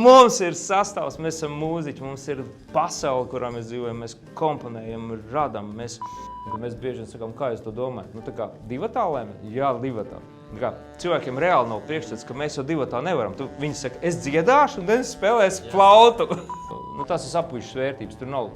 Mums ir sastāvs, mēs esam mūziķi, mums ir pasaule, kurā mēs dzīvojam, mēs komponējam, radam. Mēs bieži sakām, kā jūs to domājat? Tā kā divatā lēmē? Jā, divatā. Cilvēkiem reāli nav priekšstats, ka mēs jau divatā nevaram. Viņi saka, es dziedāšu un es spēlēšu flautu. Tas ir sapušas vērtības. Tur nav.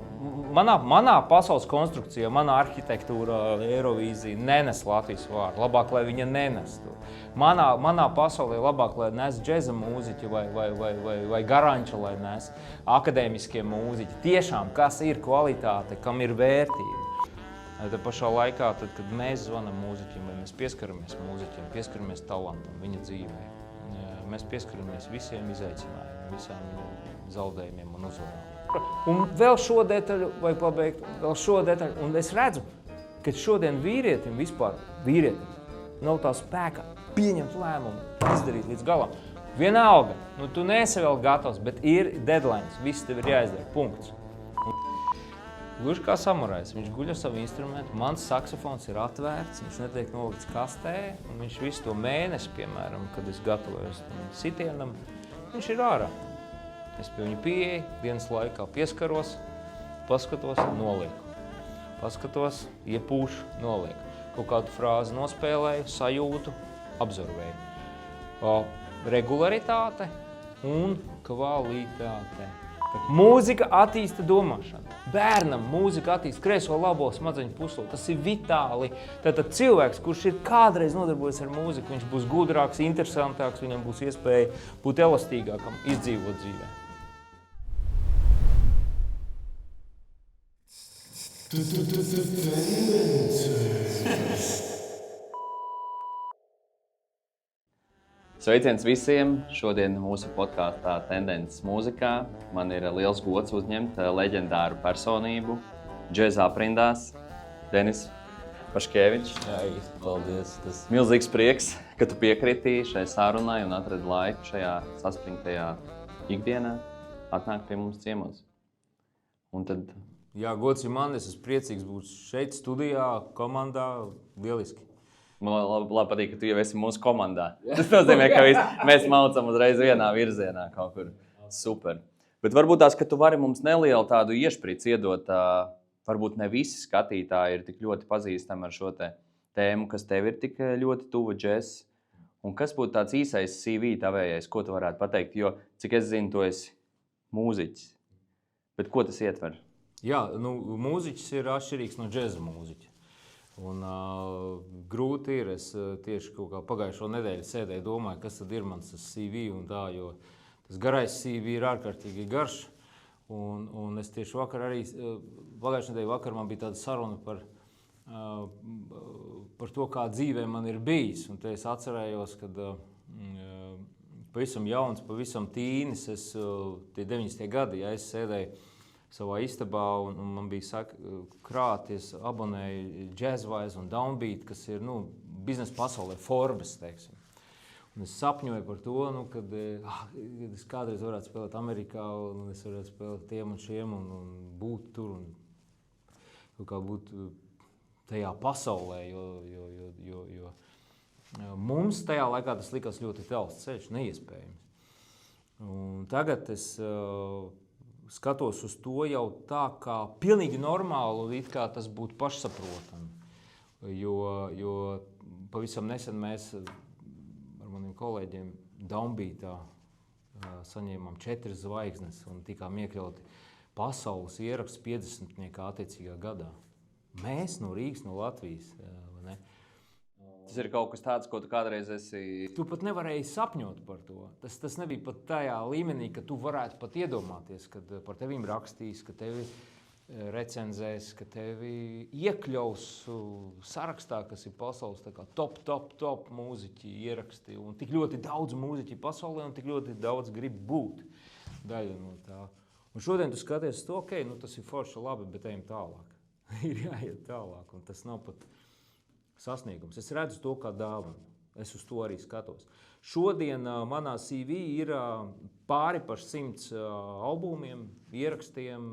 Manā pasaules konstrukcijā, manā arhitektūrā, Eirovīzija nenes Latvijas vārdu. Labāk, lai viņa nenestu. Manā pasaulē labāk, lai nes džeza mūziķi vai garanča, lai nes akadēmiskie mūziķi. Tiešām, kas ir kvalitāte, kam ir vērtība. Tad pašā laikā, kad mēs zvanam mūziķim, vai mēs pieskaramies mūziķim, pieskaramies talantam, viņa dzīvē, mēs pieskaramies visiem izaicinājumiem, visām zaudējumiem un uzvarām. Un vēl šo detaļu, vai pabeigt, un es redzu, ka šodien vīrietim nav tā spēka pieņemt lēmumu, izdarīt līdz galam. Vienalga, tu neesi vēl gatavs, bet ir deadlines, viss tev ir jāizdara, punkts. Gluži kā samurajs, viņš guļ ar savu instrumentu, mans saksofons ir atvērts, viņš netiek nolikts kastē, un viņš visu to mēnesi, piemēram, kad es gatavojos sitienam, viņš ir ārā. Es pie viņa pieeju, dienas laikā pieskaros, paskatos, nolieku. Paskatos, iepūšu, nolieku. Kaut kādu frāzi nospēlēju, sajūtu, absorbēju. Regularitāte un kvalitāte. Mūzika attīsta domāšanu. Bērnam mūzika attīsta kreiso labo smadzeņu puslodes. Tas ir vitāli. Tātad cilvēks, kurš ir kādreiz nodarbojies ar mūziku, viņš būs gudrāks, interesantāks, viņam būs iespēja būt elastīgākam, izdzīvot dzīvē. Sveiciens visiem! Šodien mūsu podkāstā Tendences mūzikā man ir liels gods uzņemt leģendāru personību džeza aprindās Denis Paškevičs. Paldies! Milzīgs prieks, ka tu piekriti šai sarunai un atradi laiku šajā saspringtajā ikdienā atnākt pie mums ciemos. Un tad... Jā, gods ir man, es esmu priecīgs būt šeit studijā, komandā, lieliski. Man labi patīk, ka tu jau esi mūsu komandā. Tas nozīmē, ka mēs maucam uzreiz vienā virzienā kaut kur. Super. Bet varbūt tās, ka tu vari mums nelielu tādu iešpricu iedot, varbūt ne visi skatītāji ir tik ļoti pazīstami ar šo tēmu, kas tev ir tik ļoti tuva džess. Un kas būtu tāds īsais CV tavējais, ko tu varētu pateikt? Jo, cik es zinu, tu esi mūziķis. Bet ko tas ietver? Jā, mūziķis ir atšķirīgs no džeza mūziķa. Un grūti ir, es tieši kaut kā pagājušo nedēļu sēdēju, domāju, kas tad ir mans CV un tā, jo tas garais CV ir ārkārtīgi garš. Un es tieši vakar arī, pagājušo nedēļu vakar man bija tāda saruna par to, kā dzīvē man ir bijis. Un te es atcerējos, kad pavisam jauns, pavisam tīnis, tie 90. gadi, ja es sēdēju savā istabā, un man bija krāti, es abonēju Jazzwise un Downbeat, kas ir biznesa pasaulē Forbes, teiksim. Un es sapņoju par to, kad es kādreiz varētu spēlēt Amerikā, un es varētu spēlēt tiem un šiem, un būt tur, un kaut kā būt tajā pasaulē, jo mums tajā laikā tas likās ļoti tāls ceļš, neiespējams. Un tagad es skatos uz to jau tā, kā pilnīgi normāli, it kā tas būtu pašsaprotami. Jo pavisam nesen mēs ar maniem kolēģiem Downbeatā saņēmām 4 zvaigznes un tikām iekļauti pasaules ieraksts 50. attiecīgā gadā. Mēs no Rīgas, no Latvijas. Ne? Tas ir kaut kas tāds, ko tu kādreiz esi... Tu pat nevarēji sapņot par to. Tas nebija pat tajā līmenī, ka tu varētu pat iedomāties, kad par tevīm rakstīs, ka tevi recenzēs, ka tevi iekļaus sarakstā, kas ir pasaules tā kā top mūziķi ieraksti. Un tik ļoti daudz mūziķi pasaulē un tik ļoti daudz grib būt daļa no tā. Un šodien tu skaties to, tas ir forši labi, bet ejam tālāk. Ir jāiet tālāk, un tas nav pat sasniegums. Es redzu to kā dāvanu. Es uz to arī skatos. Šodien manā CV ir pāri par 100 albumiem, ierakstiem,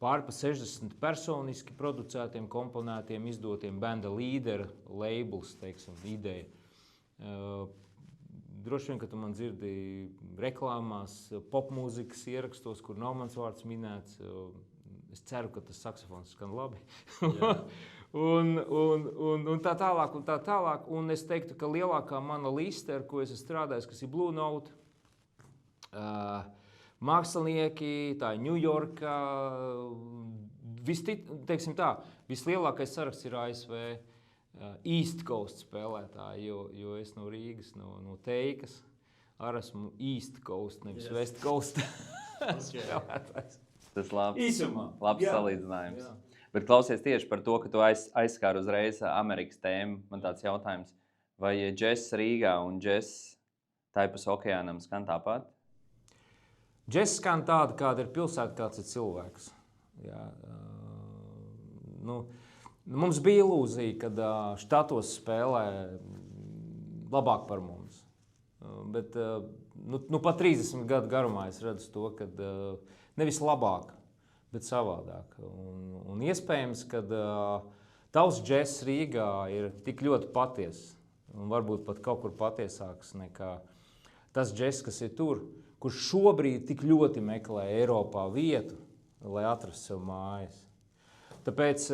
pāri par 60 personiski producētiem, komponētiem, izdotiem benda līdera labels, teiksim, ideja. droši vien, ka tu man dzirdi reklāmās, popmūzikas ierakstos, kur nav mans vārds minēts. Es ceru, ka tas saksofons skan labi. un tā tālāk, un tā tālāk. Un es teiktu, ka lielākā mana liste, ar ko es esmu strādājis, kas ir Blue Note, mākslinieki, tā ir Ņujorka, teiksim tā, vislielākais saraksts ir ASV East Coast spēlētāji, jo es no Rīgas, no Teikas, arī esmu East Coast, nevis West Coast spēlētājs. Tas labs Jā. salīdzinājums. Jā. Bet klausies tieši par to, ka tu aizskāri uzreiz Amerikas tēmu. Man tāds jautājums, vai džess Rīgā un džess Taipas okeānam skan tāpat? Džess skan tāda, kāda ir pilsēta, kāds ir cilvēks. Jā, mums bija ilūzija, kad štatos spēlē labāk par mums. Bet pat 30 gadu garumā es redzu to, ka nevis labāk, bet savādāk. Un iespējams, ka tavs džess Rīgā ir tik ļoti patiess, un varbūt pat kaut kur patiesāks nekā tas džess, kas ir tur, kurš šobrīd tik ļoti meklē Eiropā vietu, lai atrastu sev mājas. Tāpēc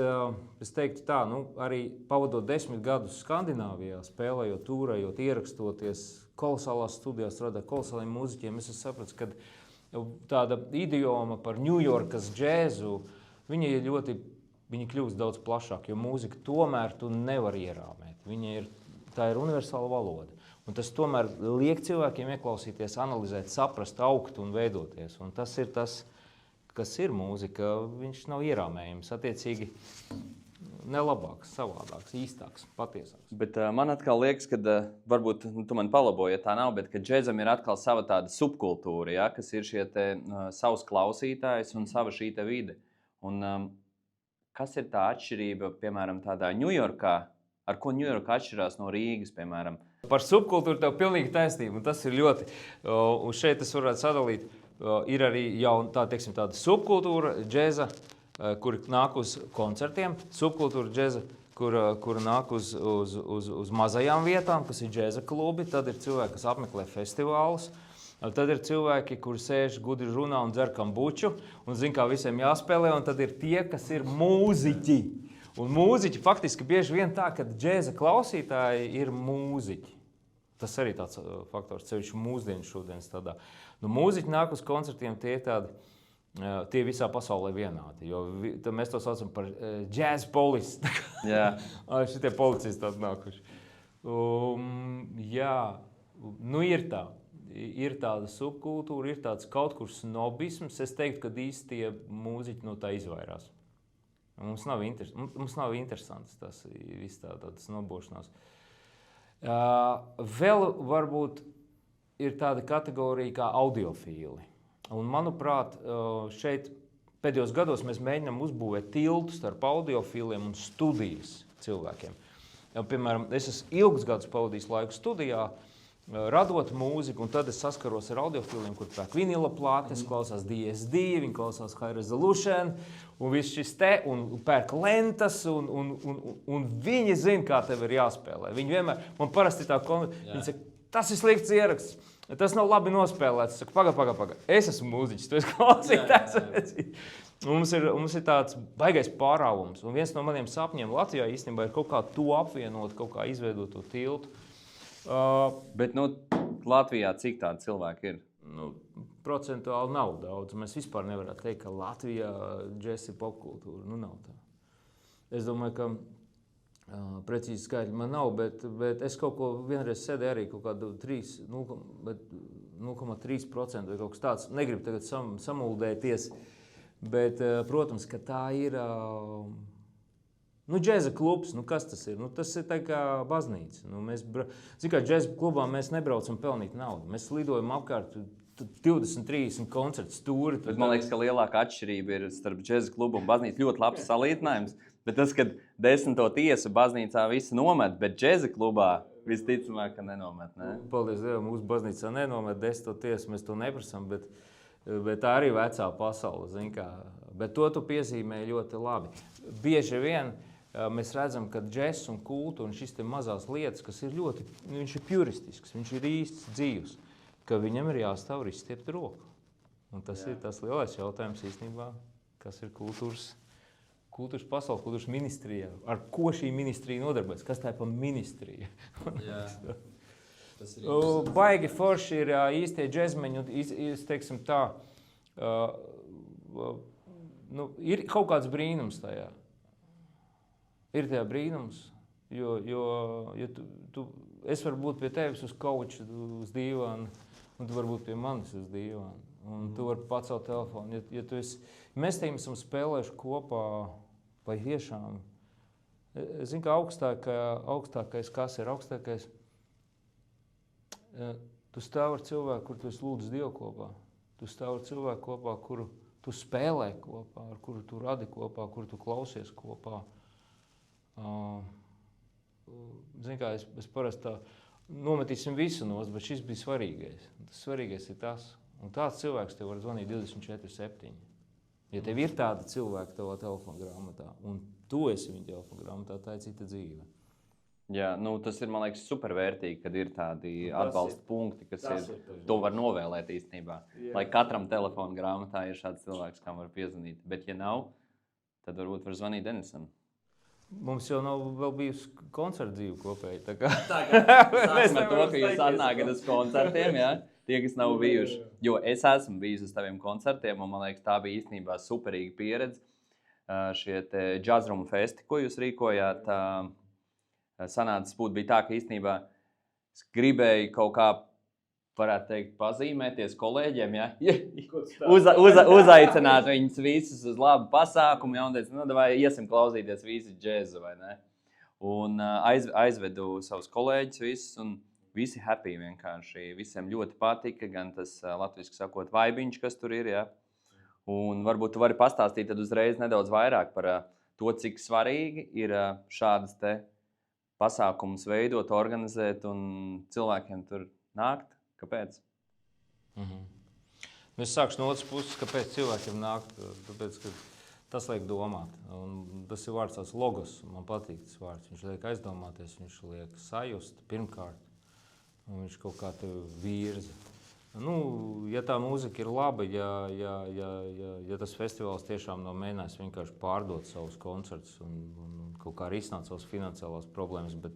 es teiktu tā, arī pavadot 10 gadus Skandināvijā, spēlējot, tūrējot, ierakstoties, kolosālās studijās, strādājot kolosāliem mūziķiem, es sapratu, ka tāda idioma par Ņujorkas džēzu, viņa kļūst daudz plašāk, jo mūzika tomēr tu nevari ierāmēt. Tā ir universāla valoda. Un tas tomēr liek cilvēkiem ieklausīties, analizēt, saprast, augt un veidoties. Un tas ir tas, kas ir mūzika, viņš nav ierāmējams. Attiecīgi ne labāks, savādāks, īstāks, patiesāks. Bet man atkal liekas, ka varbūt tu man palaboji, ja tā nav, bet ka džezam ir atkal sava tāda subkultūra, ja, kas ir šie te savs klausītājs un sava šī te vide. Un kas ir tā atšķirība, piemēram, tādā Ņujorkā, ar ko Ņujorka atšķirās no Rīgas, piemēram? Par subkultūru tev pilnīgi taisnība, un tas ir ļoti, un šeit es varētu sadalīt, ir arī jau tāda subkultūra džeza, kur nāk uz koncertiem, subkultūra džeza, kur nāk uz mazajām vietām, kas ir džeza klubi, tad ir cilvēki, kas apmeklē festivālus, tad ir cilvēki, kuri sēž gudri runā un dzer kambuču, un zin, kā visiem jāspēlē, un tad ir tie, kas ir mūziķi. Un mūziķi faktiski bieži vien tā, ka džēza klausītāji ir mūziķi. Tas arī tāds faktors, cevišķi mūsdienu šodienas tādā. Mūziķi nāk uz koncertiem, tie visā pasaulē vienādi, jo mēs to saucam par jazz police. Jā. Šitie policisti tādi nākuši. Jā, ir tā. Ir tāda subkultūra, ir tāds kaut kur snobisms. Es teiktu, ka īsti tie mūziķi no tā izvairās. Mums nav interesants tas viss tāds nobošanās. Vēl varbūt ir tāda kategorija kā audiofīli. Un, manuprāt, šeit pēdējos gados mēs mēģinām uzbūvēt tiltu starp audiofīliem un studijas cilvēkiem. Piemēram, es esmu ilgus gadus pavadījis laiku studijā, radot mūziku, un tad es saskaros ar audiofīliem, kur pērk vinila plātes, klausās DSD, viņi klausās High Resolution, un viss šis un pērk lentas, un viņi zina, kā tev ir jāspēlē. Viņi vienmēr, man parasti tā viņi saka, tas ir slikts ieraksts, tas nav labi nospēlēts. Es saku, paga. Es esmu mūziķis, tu esi klausītājs. Mums ir tāds baigais pārāvums, un viens no maniem sapņiem Latvijā īstenībā ir kaut kā to apvienot, kaut kā izveidot to tiltu. Bet Latvijā cik tādi cilvēki ir? Procentuāli nav daudz. Mēs vispār nevarētu teikt, ka Latvijā džess ir popkultūra. Nav tā. Es domāju, ka precīzi skaļi man nav, bet es kaut ko vienreiz sēdēju arī kaut kādu 0,3% vai kaut kas tāds. Negribu tagad samuldēties, bet, protams, ka tā ir džeza klubs, kas tas ir? Tas ir tā kā baznīca. Džeza klubā mēs nebraucam pelnīt naudu. Mēs lidojam apkārt 20-30 koncertu stūri. Bet man liekas, ka lielākā atšķirība ir starp džeza klubu un baznīcu ļoti labs salīdzinājums. Bet tas, kad 10. tiesu baznīcā visi nomet, bet džeza klubā visticamāk, ka nenomet, ne? Paldies Dievam, mūsu baznīcā nenomet 10. tiesu, mēs to neprasam, bet tā arī vecā pasaule, zin kā. Bet to tu piezīmē ļoti labi. Bieži vien mēs redzam, ka džess un kultūra un šis te mazās lietas, kas ir ļoti, viņš ir puristisks, viņš ir īsts dzīvs, ka viņam ir jāstāv izstiept roku. Un tas ir tas lielais jautājums īstenībā, kas ir kultūras pasaule, kultūras ministrija. Ar ko šī ministrija nodarbojas? Kas tā ir pa ministrija? Baigi forši ir īstie džezmeņi, teiksim tā, ir kaut kāds brīnums tajā. Ir tajā brīnums, jo es varu būt pie tevis uz kauča, uz dīvāna, un tu vari būt pie manis uz dīvāna. Un tu vari pacelt telefonu. Ja tu esi, mēs teiksim, esam spēlējuši kopā, vai tiešām, es zinu, ka augstākais, kas ir augstākais, tu stāv ar cilvēku, kur tu esi lūdzu Dievu kopā. Tu stāv ar cilvēku kopā, kuru tu spēlē kopā, ar kuru tu radi kopā, kuru tu klausies kopā. Zini kā, es parasti tā nometīsim visu nost, bet šis bija svarīgais. Tas svarīgais ir tas. Un tāds cilvēks tev var zvanīt 24/7. Ja tev ir tāda cilvēka tavā telefongrāmatā, un tu esi viņa telefongrāmatā, tā ir cita dzīve. Jā, tas ir, man liekas, supervērtīgi, kad ir tādi atbalsta punkti, kas to var novēlēt īstenībā. Jā. Lai katram telefonu grāmatā ir šāds cilvēks, kam var piezvanīt. Bet ja nav, tad varbūt var zvanīt Denisam. Mums jau nav vēl bijusi koncerta dzīve kopēji. Tā kā mēs ar to, ka jūs atnākat uz koncertiem, jā? Tie, kas nav bijuši. Jo es esmu bijis uz taviem koncertiem, un man liekas, tā bija īstenībā superīga pieredze. Šie džazrumu festi, ko jūs rīkojāt, sanācis būt bija tā, ka īstenībā es gribēju kaut kā, varētu teikt, pazīmēties kolēģiem, ja? Uzaicināt viņus visus uz labu pasākumu, ja? Un teicu, vai iesim klausīties visi džezu, vai ne? Un aizvedu savus kolēģus visus, un visi happy vienkārši. Visiem ļoti patika, gan tas latviski sakot vaibiņš, kas tur ir, ja? Un varbūt tu vari pastāstīt tad uzreiz nedaudz vairāk par to, cik svarīgi ir šādas te pasākumus veidot, organizēt un cilvēkiem tur nākt. Kāpēc? Es sākšu no otras puses, kāpēc cilvēkiem nākt. Tāpēc, ka tas liek domāt. Un tas ir vārds tās logos. Man patīk tas vārds. Viņš liek aizdomāties, viņš liek sajust pirmkārt. Un viņš kaut kā tev virza. Ja tā mūzika ir laba, ja tas festivāls tiešām nav mēģinājis vienkārši pārdot savus koncertus un kaut kā risināt savas finansiālās problēmas, bet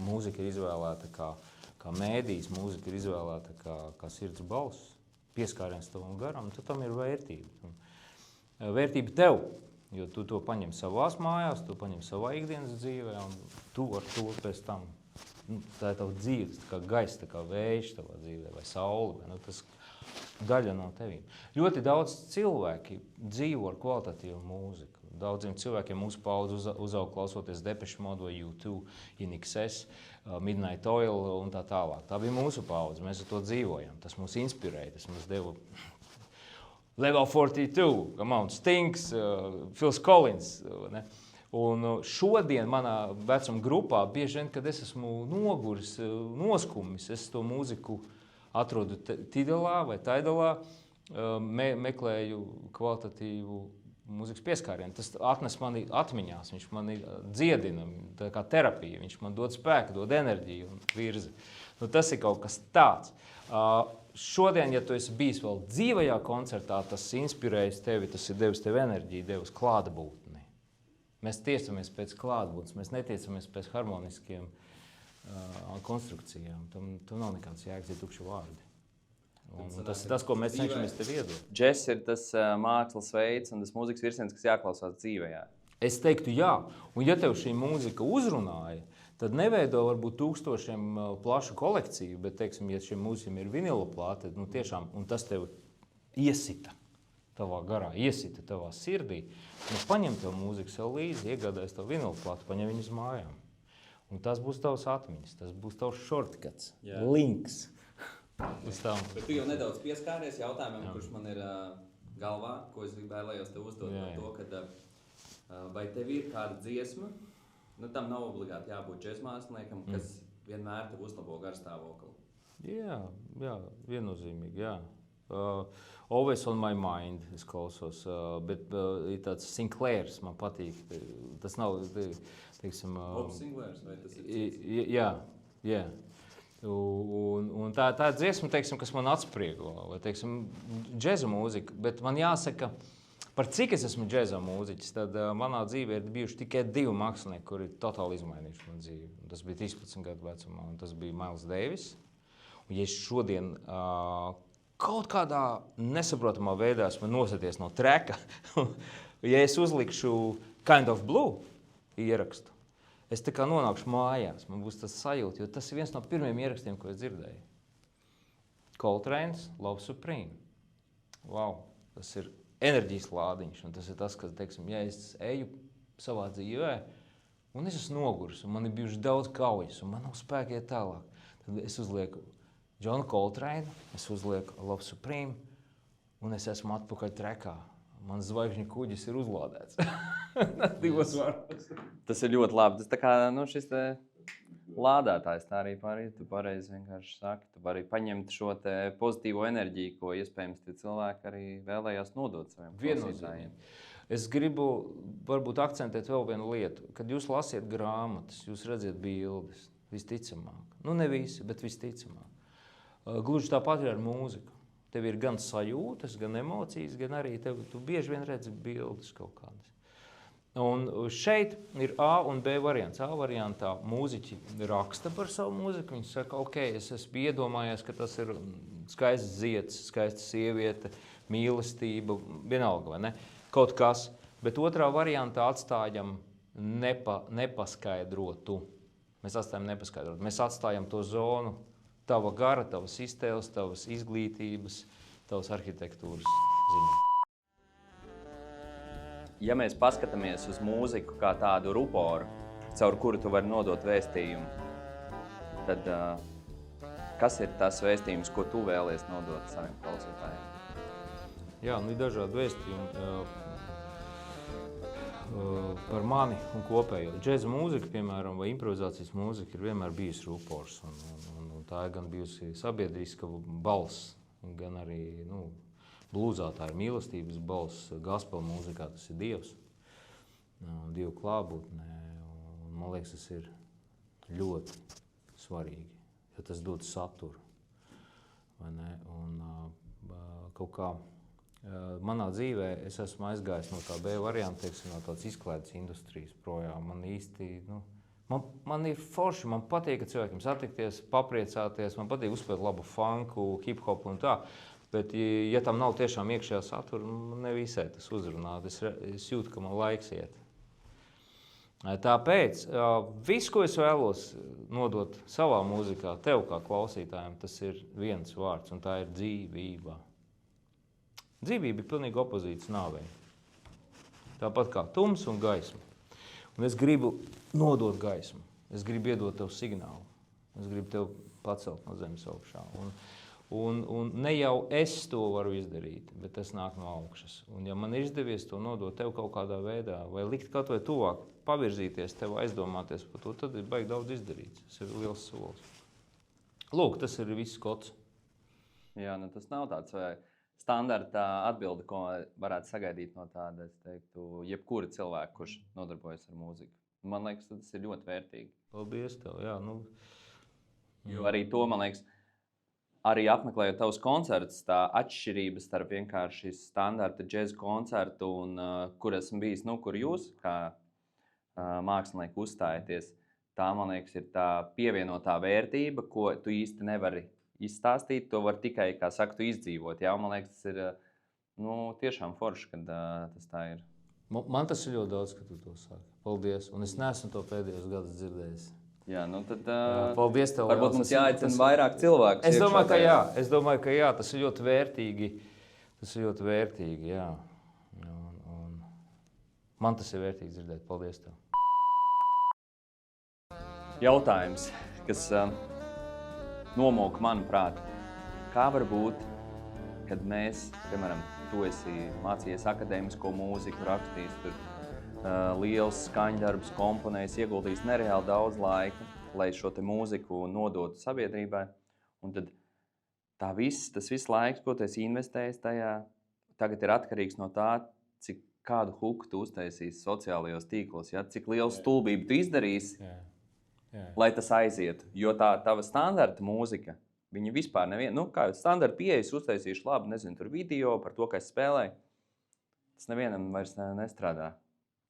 mūzika ir izvēlēta kā mēdījis, mūzika ir izvēlēta kā sirds balss, pieskāriens tavam garam, tad tam ir vērtība. Vērtība tev, jo tu to paņem savās mājās, tu paņem savā ikdienas dzīvē, un tu ar to pēc tam. Tā ir tava dzīve, tā kā gaiss, tā kā vējš tavā dzīvē, vai saule, vai tas daļa no tevīm. Ļoti daudz cilvēki dzīvo ar kvalitatīvu mūziku. Daudziem cilvēkiem mūsu paudze uzaug klausoties Depeche Mode vai U2, INXS, Midnight Oil un tā tālāk. Tā bija mūsu paudze, mēs ar to dzīvojam. Tas mūs inspirēja, tas mums deva Level 42, Mount Stinks, Phil Collins. Ne? Un šodien manā vecuma grupā, bieži vien, kad es esmu noguris, noskumis, es to mūziku atrodu Tidalā vai Taidalā, meklēju kvalitatīvu mūzikas pieskārienu. Tas atnes mani atmiņās, viņš mani dziedina, tā kā terapija, viņš man dod spēku, dod enerģiju un virzi. Tas ir kaut kas tāds. Šodien, ja tu esi bijis vēl dzīvajā koncertā, tas inspirējis tevi, tas ir devis tev enerģiju, devis klātbūtni. Mēs tiecamies pēc klātbūtnes, mēs netiecamies pēc harmoniskiem konstrukcijām. Tam nav nekāds jēgas, ja tukši vārdi. Un tas ir tas, ko mēs cenšamies tev iedot. Džess ir tas mākslas veids un tas mūzikas virziens, kas jāklausās dzīvē. Jā. Es teiktu, jā. Un ja tev šī mūzika uzrunāja, tad neveido varbūt tūkstošiem plašu kolekciju, bet, teiksim, ja šiem mūzikiem ir vinila plāte, tiešām, un tas tev iesita tavā garā, iesita tavā sirdī, paņem tev mūziku sev līdzi, iegādājas tev vinila plātu, paņem viņu uz mājām. Un tas būs tavs atmiņas, tas būs tavs shortcuts, links. Bet tu jau nedaudz pieskāries jautājumam, kurš man ir galvā, ko es vēlējos tev uzdot par to, ka vai tev ir kāda dziesma, tam nav obligāti jābūt džezmākslinieekam, kas vienmēr tev uzlabo garstāvokli. Jā, viennozīmīgi, jā. Always on my mind, es klausos, bet ir tāds Sinclairs, man patīk. Tas nav, teiksim... Sinclairs, vai tas Jā. Un tā dziesma, teiksim, kas man atspriego, vai, teiksim, džeza mūzika, bet man jāsaka, par cik es esmu džeza mūziķis, tad manā dzīvē ir bijuši tikai 2 mākslinieki, kuri totāli izmainījuši manu dzīvi. Tas bija 13 gadu vecumā, un tas bija Miles Davis. Un ja es šodien kaut kādā nesaprotamā veidā esmu nosēties no treka, ja es uzlikšu Kind of Blue ierakstu, es tā kā nonākšu mājās, man būs tas sajūta, jo tas ir viens no pirmiem ierakstiem, ko es dzirdēju. Coltrane's Love Supreme. Wow, tas ir enerģijas lādiņš, un tas ir tas, ka, teiksim, ja es eju savā dzīvē, un es esmu noguris, un man ir bijuši daudz kaujas, un man nav spēka iet tālāk, tad es uzlieku John Coltrane, es uzlieku Love Supreme, un es esmu atpakaļ trekā. Mans zvaigžņu kuģis ir uzlādēts. 2 vārdos. Tas ir ļoti labi. Tas tā kā šis te lādētājs, tā arī tu pareizi vienkārši saki. Tu vari paņemt šo te pozitīvo enerģiju, ko iespējams tie cilvēki arī vēlējās nodot saviem klausītājiem. Es gribu varbūt akcentēt vēl vienu lietu. Kad jūs lasiet grāmatas, jūs redziet bildes, visticamāk. Nu, ne visi, bet visticamāk. Gluži tāpat ir ar mūziku. Tev ir gan sajūtas, gan emocijas, gan arī tu bieži vien redzi bildes kaut kādas. Un šeit ir A un B variants. A variantā mūziķi raksta par savu mūziku. Viņi saka, ok, es esmu iedomājies, ka tas ir skaists zieds, skaista sieviete, mīlestība, vienalga, vai ne? Kaut kas. Bet otrā variantā atstājam nepaskaidrotu. Mēs atstājam nepaskaidrotu. Mēs atstājam to zonu. Tava gara, tavas iztēles, tavas izglītības, tavas arhitektūras ziņa. Ja mēs paskatāmies uz mūziku kā tādu ruporu, caur kuru tu vari nodot vēstījumu, tad kas ir tas vēstījums, ko tu vēlies nodot saviem klausītājiem? Jā, ir dažādi vēstījumi par mani un kopējo. Džeza mūzika, piemēram, vai improvizācijas mūzika ir vienmēr bijusi rupors. Un tā ir gan bijusi sabiedriska balss, gan arī blūzā tā ir mīlestības balss, gospel mūzikā tas ir Dievs, Dievu klātbūtnē. Man liekas, tas ir ļoti svarīgi, jo tas dod saturu. Vai ne? Un kaut kā manā dzīvē es esmu aizgājis no tā B varianta, teiksim, no tādas izklaides industrijas projām. Man īsti, man ir forši, man patīk, ka cilvēkiem satikties, papriecāties, man patīk uzspēt labu funku, hip-hopu un tā. Bet, ja tam nav tiešām iekšējā satura, man nevisai tas uzrunā. Es jūtu, ka man laiks iet. Tāpēc viss, ko es vēlos nodot savā mūzikā, tev kā klausītājiem, tas ir viens vārds, un tā ir dzīvība. Dzīvība ir pilnīgi opozīts nāvei. Tāpat kā tums un gaisma. Un es gribu nodot gaismu. Es gribu iedot tev signālu. Es gribu tev pacelt no zemes augšā. Un ne jau es to varu izdarīt, bet tas nāk no augšas. Un ja man ir izdevies to nodot tev kaut kādā veidā, vai likt kaut vai tuvāk, pavirzīties tev, aizdomāties par to, tad ir baigi daudz izdarīts. Tas ir liels solis. Lūk, tas ir viss kods. Jā, tas nav tāds standarta atbilde, ko varētu sagaidīt no tāda, es teiktu, jebkura cilvēka, kurš nodarbojas ar mūziku. Man liekas, tas ir ļoti vērtīgi. Paldies tev, jā. Jo arī to, man liekas, arī apmeklējot tavus koncertus, tā atšķirība starp vienkārši standarta džeza koncertu un kur esmu bijis, kur jūs kā mākslinieki uzstājaties, tā, man liekas, ir tā pievienotā vērtība, ko tu īsti nevari izstāstīt, to var tikai, kā saka, tu izdzīvot. Jā, man liekas, tas ir tiešām forši, kad tas tā ir. Man tas ir ļoti daudz, ka tu to saki. Paldies. Un es neesmu to pēdējos gadus dzirdējis. Jā, tad paldies tev. Varbūt mums jāaicina vairāk cilvēku. Es domāju, ka jā. Es domāju, ka jā. Tas ir ļoti vērtīgi. Tas ir ļoti vērtīgi, jā. Un man tas ir vērtīgi dzirdēt. Paldies tev. Jautājums, kas nomūka manuprāt, kā var būt, kad mēs, piemēram, tu esi mācījies akadēmisko mūziku, rakstījis tur liels skaņdarbus, komponējis, ieguldījis nereāli daudz laika, lai šo te mūziku nodotu sabiedrībai, un tad tas viss laiks, ko tu esi investējis tajā, tagad ir atkarīgs no tā, kādu huku tu uztaisīsi sociālajos tīklos, ja? Cik lielu stulbību tu izdarīsi, lai tas aizietu. Jo tā tava standarta mūzika, viņa vispār neviena, kā jau standarta pieejas uztaisīšu labi, nezinu, tur video par to, kā es spēlēju, tas nevienam vairs nestrādā.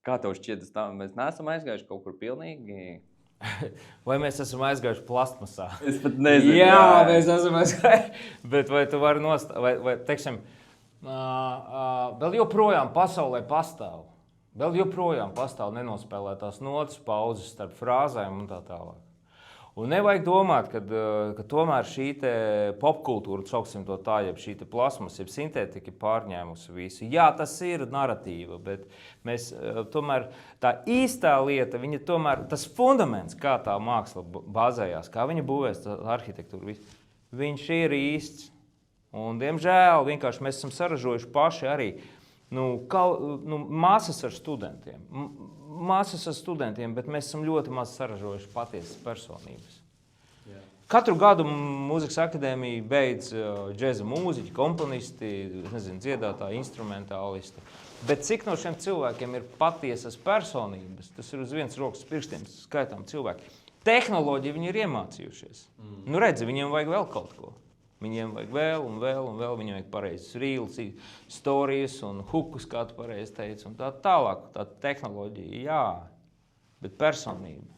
Kā tev šķiet, mēs neesam aizgājuši kaut kur pilnīgi? Vai mēs esam aizgājuši plastmasā? Es pat nezinu. Jā, mēs esam aizgājuši. Bet vai tu vari vai teiksim, vēl joprojām pasaulē pastāv. Vēl joprojām pastāv nenospēlētās notas pauzes starp frāzēm un tā tālāk. Un nevajag domāt, ka tomēr šī popkultūra, sauksim to tā, jeb šī plasmas, jeb sintētika pārņēmusi visu. Jā, tas ir narratīva, bet mēs tomēr tā īstā lieta, viņa tomēr, tas fundaments, kā tā māksla bāzējās, kā viņa būvēs, tā arhitektūra, viņš ir īsts. Un, diemžēl, vienkārši mēs esam saražojuši paši arī masas ar studentiem. Bet mēs esam ļoti maz saražojuši patiesas personības. Yeah. Katru gadu mūzikas akadēmija beidz džeza mūziķi, komponisti, dziedātāji, instrumentālisti. Bet cik no šiem cilvēkiem ir patiesas personības, tas ir uz vienas rokas pirkstiem skaitām cilvēki. Tehnoloģija viņi ir iemācījušies. Redzi, viņiem vajag vēl kaut ko. Viņiem vajag vēl un vēl un vēl, viņiem vajag pareizes reels, storijas un hukus, kā tu pareizi teici, un tā tālāk. Tā tehnoloģija, jā, bet personība.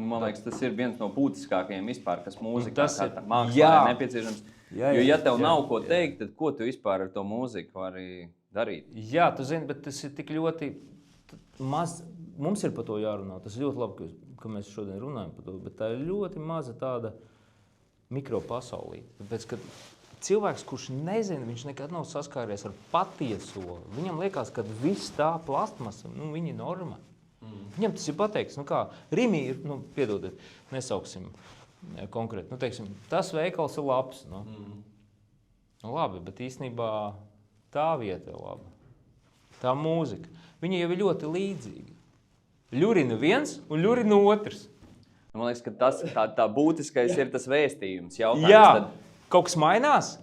Man liekas, tas ir viens no būtiskākajiem vispār, kas mūzikā mākslā ir nepieciešams. Jo, ja tev nav ko teikt, tad ko tu vispār ar to mūziku vari darīt? Jā, tu zini, bet tas ir tik ļoti maz, mums ir par to jārunā. Tas ir ļoti labi, ka mēs šodien runājam par to, bet tā ir ļoti maza tāda mikropasaulī. Tāpēc, ka cilvēks, kurš nezina, viņš nekad nav saskāries ar patieso, viņam liekas, ka viss tā plastmasa, viņa ir norma. Viņam tas ir pateikts, kā Rimī ir, piedodiet, nesauksim konkrēti, teiksim, tas veikals ir labs. Labi, bet īstenībā tā vieta ir laba. Tā mūzika. Viņa jau ir ļoti līdzīga. Ļurina viens un ļurina otrs. Man liekas, ka tā būtiskais ir tas vēstījums. Jautājums, jā, kaut kas mainās,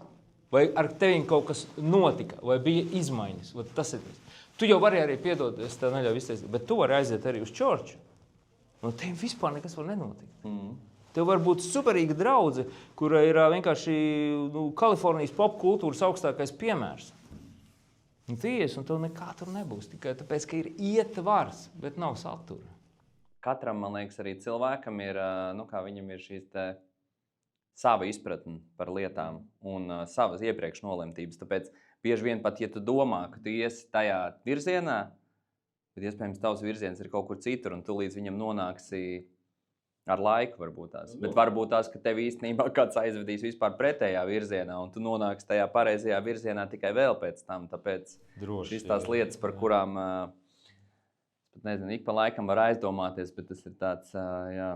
vai ar tevi kaut kas notika, vai bija izmaiņas. Tas ir tas. Tu jau vari arī piedot, es tev neļauju izteikt, bet tu vari aiziet arī uz čorču. Un tev vispār nekas var nenotikt. Tev var būt superīga draudze, kura ir vienkārši Kalifornijas popkultūras augstākais piemērs. Un tu ies, un tev nekā tur nebūs, tikai tāpēc, ka ir ietvars, bet nav satura. Katram, man liekas, arī cilvēkam ir, viņam ir šīs sava izpratne par lietām un savas iepriekš nolemtības. Tāpēc bieži vien pat, ja tu domā, ka tu iesi tajā virzienā, bet iespējams tavs virziens ir kaut kur citur un tu līdz viņam nonāksi ar laiku varbūt tās. Bet varbūt tās, ka tev īstenībā kāds aizvedīs vispār pretējā virzienā un tu nonāksi tajā pareizajā virzienā tikai vēl pēc tam. Tāpēc šīs tās lietas, par kurām... Nezinu, ik pa laikam var aizdomāties, bet tas ir tāds, jā.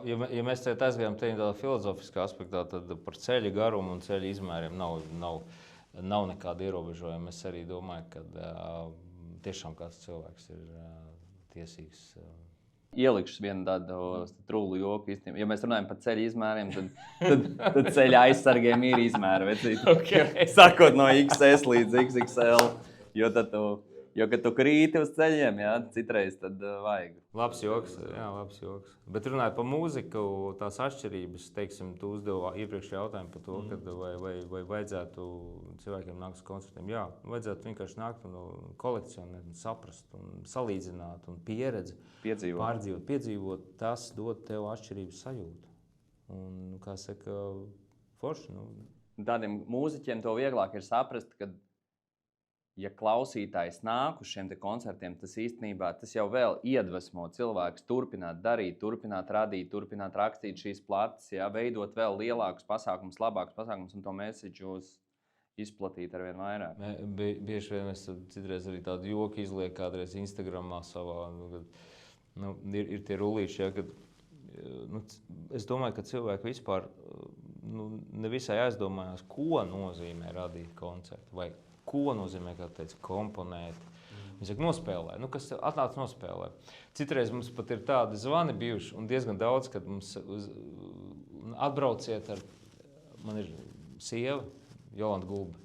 Ja mēs te aizgājām tādā filozofiskā aspektā, tad par ceļa garumu un ceļa izmēriem nav nekāda ierobežojuma. Es arī domāju, ka tiešām kāds cilvēks ir tiesīgs. Ielikšu vienu tādu trūlu joku īstenībā. Ja mēs runājam par ceļa izmēriem, tad ceļa aizsargiem ir izmēri, vecīt. Okay. Sakot no XS līdz XXL, jo, kad tu krīti uz ceļiem, jā, citreiz tad vajag. Labs joks, jā, labs joks. Bet runājot par mūziku, tās atšķirības, teiksim, tu uzdevi iepriekš jautājumu par to, kad vai vajadzētu cilvēkiem nākt uz koncertiem. Jā, vajadzētu vienkārši nākt un kolekcionēt, un saprast, un salīdzināt, un pieredzi. Piedzīvot, tas dod tev atšķirības sajūtu. Un, kā saka, forši. Tādiem mūziķiem to vieglāk ir saprast, ka ja klausītājs nāk uz šiem koncertiem, tas īstenībā tas jau vēl iedvesmo cilvēkus turpināt darīt, turpināt radīt, turpināt rakstīt šīs plates, jā, veidot vēl lielākus pasākumus, labākus pasākumus un to mēsīdžos izplatīt arvien vairāk. Bieži vien es citreiz arī tādu joku izlieku kādreiz Instagramā savā. Ir tie rullīši, ja, kad es domāju, ka cilvēki vispār nevisai aizdomājās, ko nozīmē radīt koncertu vai ko nozīmē, kā teica, komponēt. Viņi saka, nospēlē. Kas atnāc nospēlē. Citreiz mums pat ir tādi zvani bijuši un diezgan daudz, kad mums atbrauciet ar, man ir sieva, Jolanta Gulbe.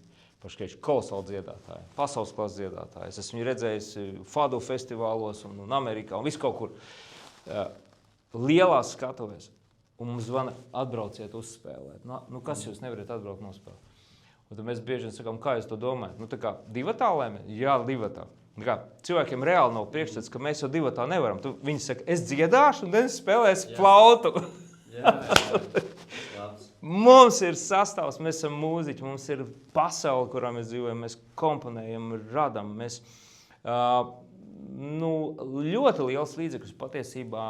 Paškieši kolosāli dziedātāji, pasaules klases dziedātāji. Es esmu viņu redzējis fado festivālos un Amerikā un visu kaut kur. Lielās skatuvēs. Un mums zvana, atbrauciet uzspēlēt. Nu, kas jūs nevarat atbraukt nospēlēt? Un tad mēs bieži vien sakām, kā jūs to domājat? Nu, tā kā divatā lēmē? Jā, divatā. Kā, cilvēkiem reāli nav priekšstats, ka mēs jau divatā nevaram. Viņi saka, es dziedāšu un tad es spēlēšu flautu. Jā. Mums ir sastāvs, mēs esam mūziķi, mums ir pasaule, kurā mēs dzīvojam, mēs komponējam, radam. Mēs ļoti liels līdzekļus patiesībā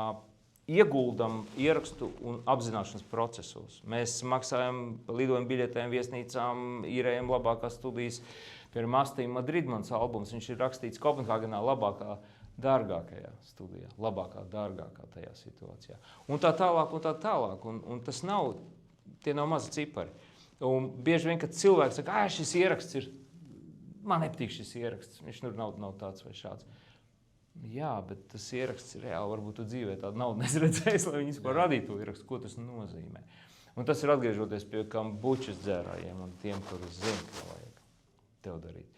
ieguldam ierakstu un apzināšanas procesos. Mēs maksājam lidojumu biļetēm, viesnīcām, īrējam labākās studijas. Piemēram, Astīm Madrid, mans albums, viņš ir rakstīts Kopenhāgenā labākā, dārgākajā studijā, labākā, dārgākā tajā situācijā. Un tā tālāk, un tā tālāk. Un tas nav, tie nav mazi cipari. Un bieži vien, kad cilvēks saka, šis ieraksts ir, man nepatīk šis ieraksts, viņš nav tāds vai šāds. Jā, bet tas ieraksts ir reāli, varbūt tu dzīvē tādu naudu nesredzējis, lai viņi vispār radītu to ierakstu, ko tas nozīmē. Un tas ir atgriežoties pie kambučas dzērājiem un tiem, kuri zina, kā vajag tev darīt.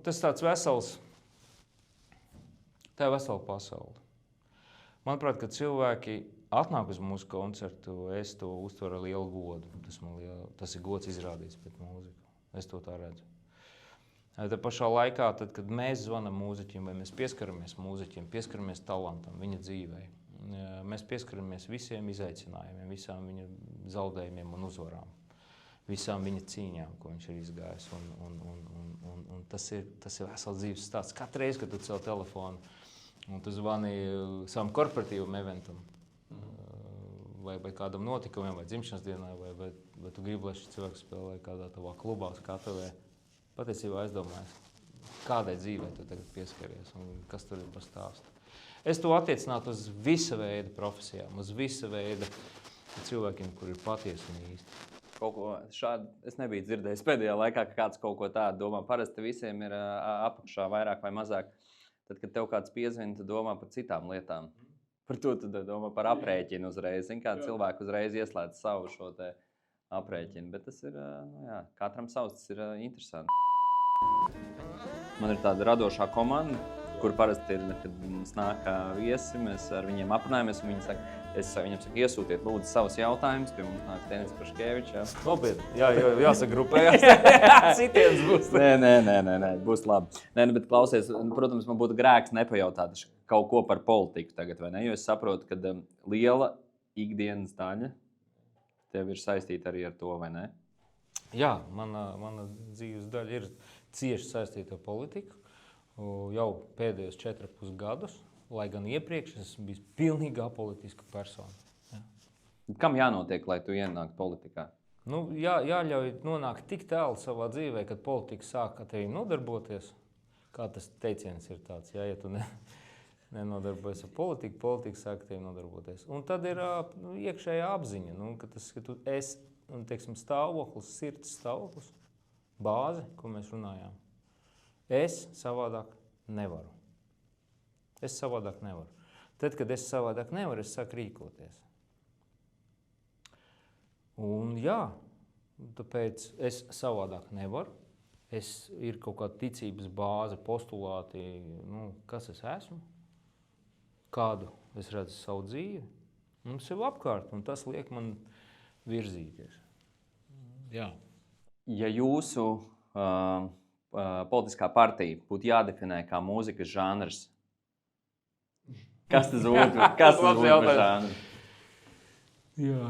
Tas tāds vesels, tā ir vesela pasaule. Manuprāt, kad cilvēki atnāk uz mūsu koncertu, es to uztveru ar lielu godu. Tas ir gods izrādīts pret mūziku. Es to tā redzu. Tā pašā laikā, tad, kad mēs zvanam mūziķim vai mēs pieskaramies mūziķim, pieskaramies talantam, viņa dzīvei, mēs pieskaramies visiem izaicinājumiem, visām viņa zaudējumiem un uzvarām, visām viņa cīņām, ko viņš ir izgājis. Un tas ir vesels dzīves stāsts. Katru reizi, kad tu cel telefonu un tu zvani savam korporatīvam eventam, vai kādam notikumiem, vai dzimšanas dienai, vai tu gribi, lai šis cilvēks spēlē kādā tavā klubā, skatavē, patiesībā aizdomājies, kādai dzīvē tu tagad pieskaries un kas tur ir par stāstu. Es to attiecinātu uz visa veida profesijām, uz visa veida cilvēkiem, kur ir patiesi un īsti. Kaut ko šādu es nebiju dzirdējis pēdējā laikā, ka kāds kaut ko tādu domā. Parasti visiem ir apakšā vairāk vai mazāk. Tad, kad tev kāds piezvina, tu domā par citām lietām. Par to tu domā par aprēķinu uzreiz. Zini, kā cilvēku uzreiz ieslēdz savu šo te aprēķinu. Bet tas ir, katram savs, tas ir interesanti. Man ir tāda radošā komanda, kur parasti ir, kad mums nāk viesi, mēs ar viņiem aprunājamies, un viņiem saka, iesūtiet lūdzu savus jautājumus, pie mums nāk Denis Paškevičs. Nopietni, jāsagrupējās. Citiems būs. Nē, būs labi. Bet klausies, protams, man būtu grēks nepajautāt kaut ko par politiku tagad, vai ne? Jo es saprotu, ka liela ikdienas daļa tev ir saistīta arī ar to, vai ne? Jā, mana dzīves daļa ir cieši saistīta ar politiku. Jau pēdējos 4,5 gadus, lai gan iepriekš es biju pilnīgi apolitiska persona. Jā. Kam jānotiek, lai tu ienāktu politikā? Jāļauj nonākt tik tālu savā dzīvē, kad politika sāk ar tevi nodarboties. Kā tas teiciens ir tāds, ja tu nenodarbojies ar politiku, politika sāk ar tevi nodarboties. Un tad ir iekšējā apziņa, ka tu esi stāvoklis, sirds stāvoklis, bāze, ko mēs runājām. Es savādāk nevaru. Tad, kad es savādāk nevaru, es sāku rīkoties. Un tāpēc es savādāk nevaru. Ir kaut kāda ticības bāze, postulāti, kas es esmu, kādu es redzu savu dzīvi un sev apkārt. Un tas liek man virzīties. Jā. Ja jūsu politiskā partija būtu jādefinē kā mūzikas žanrs, kas tas būtu? Kas tas būtu par žanru? Jā,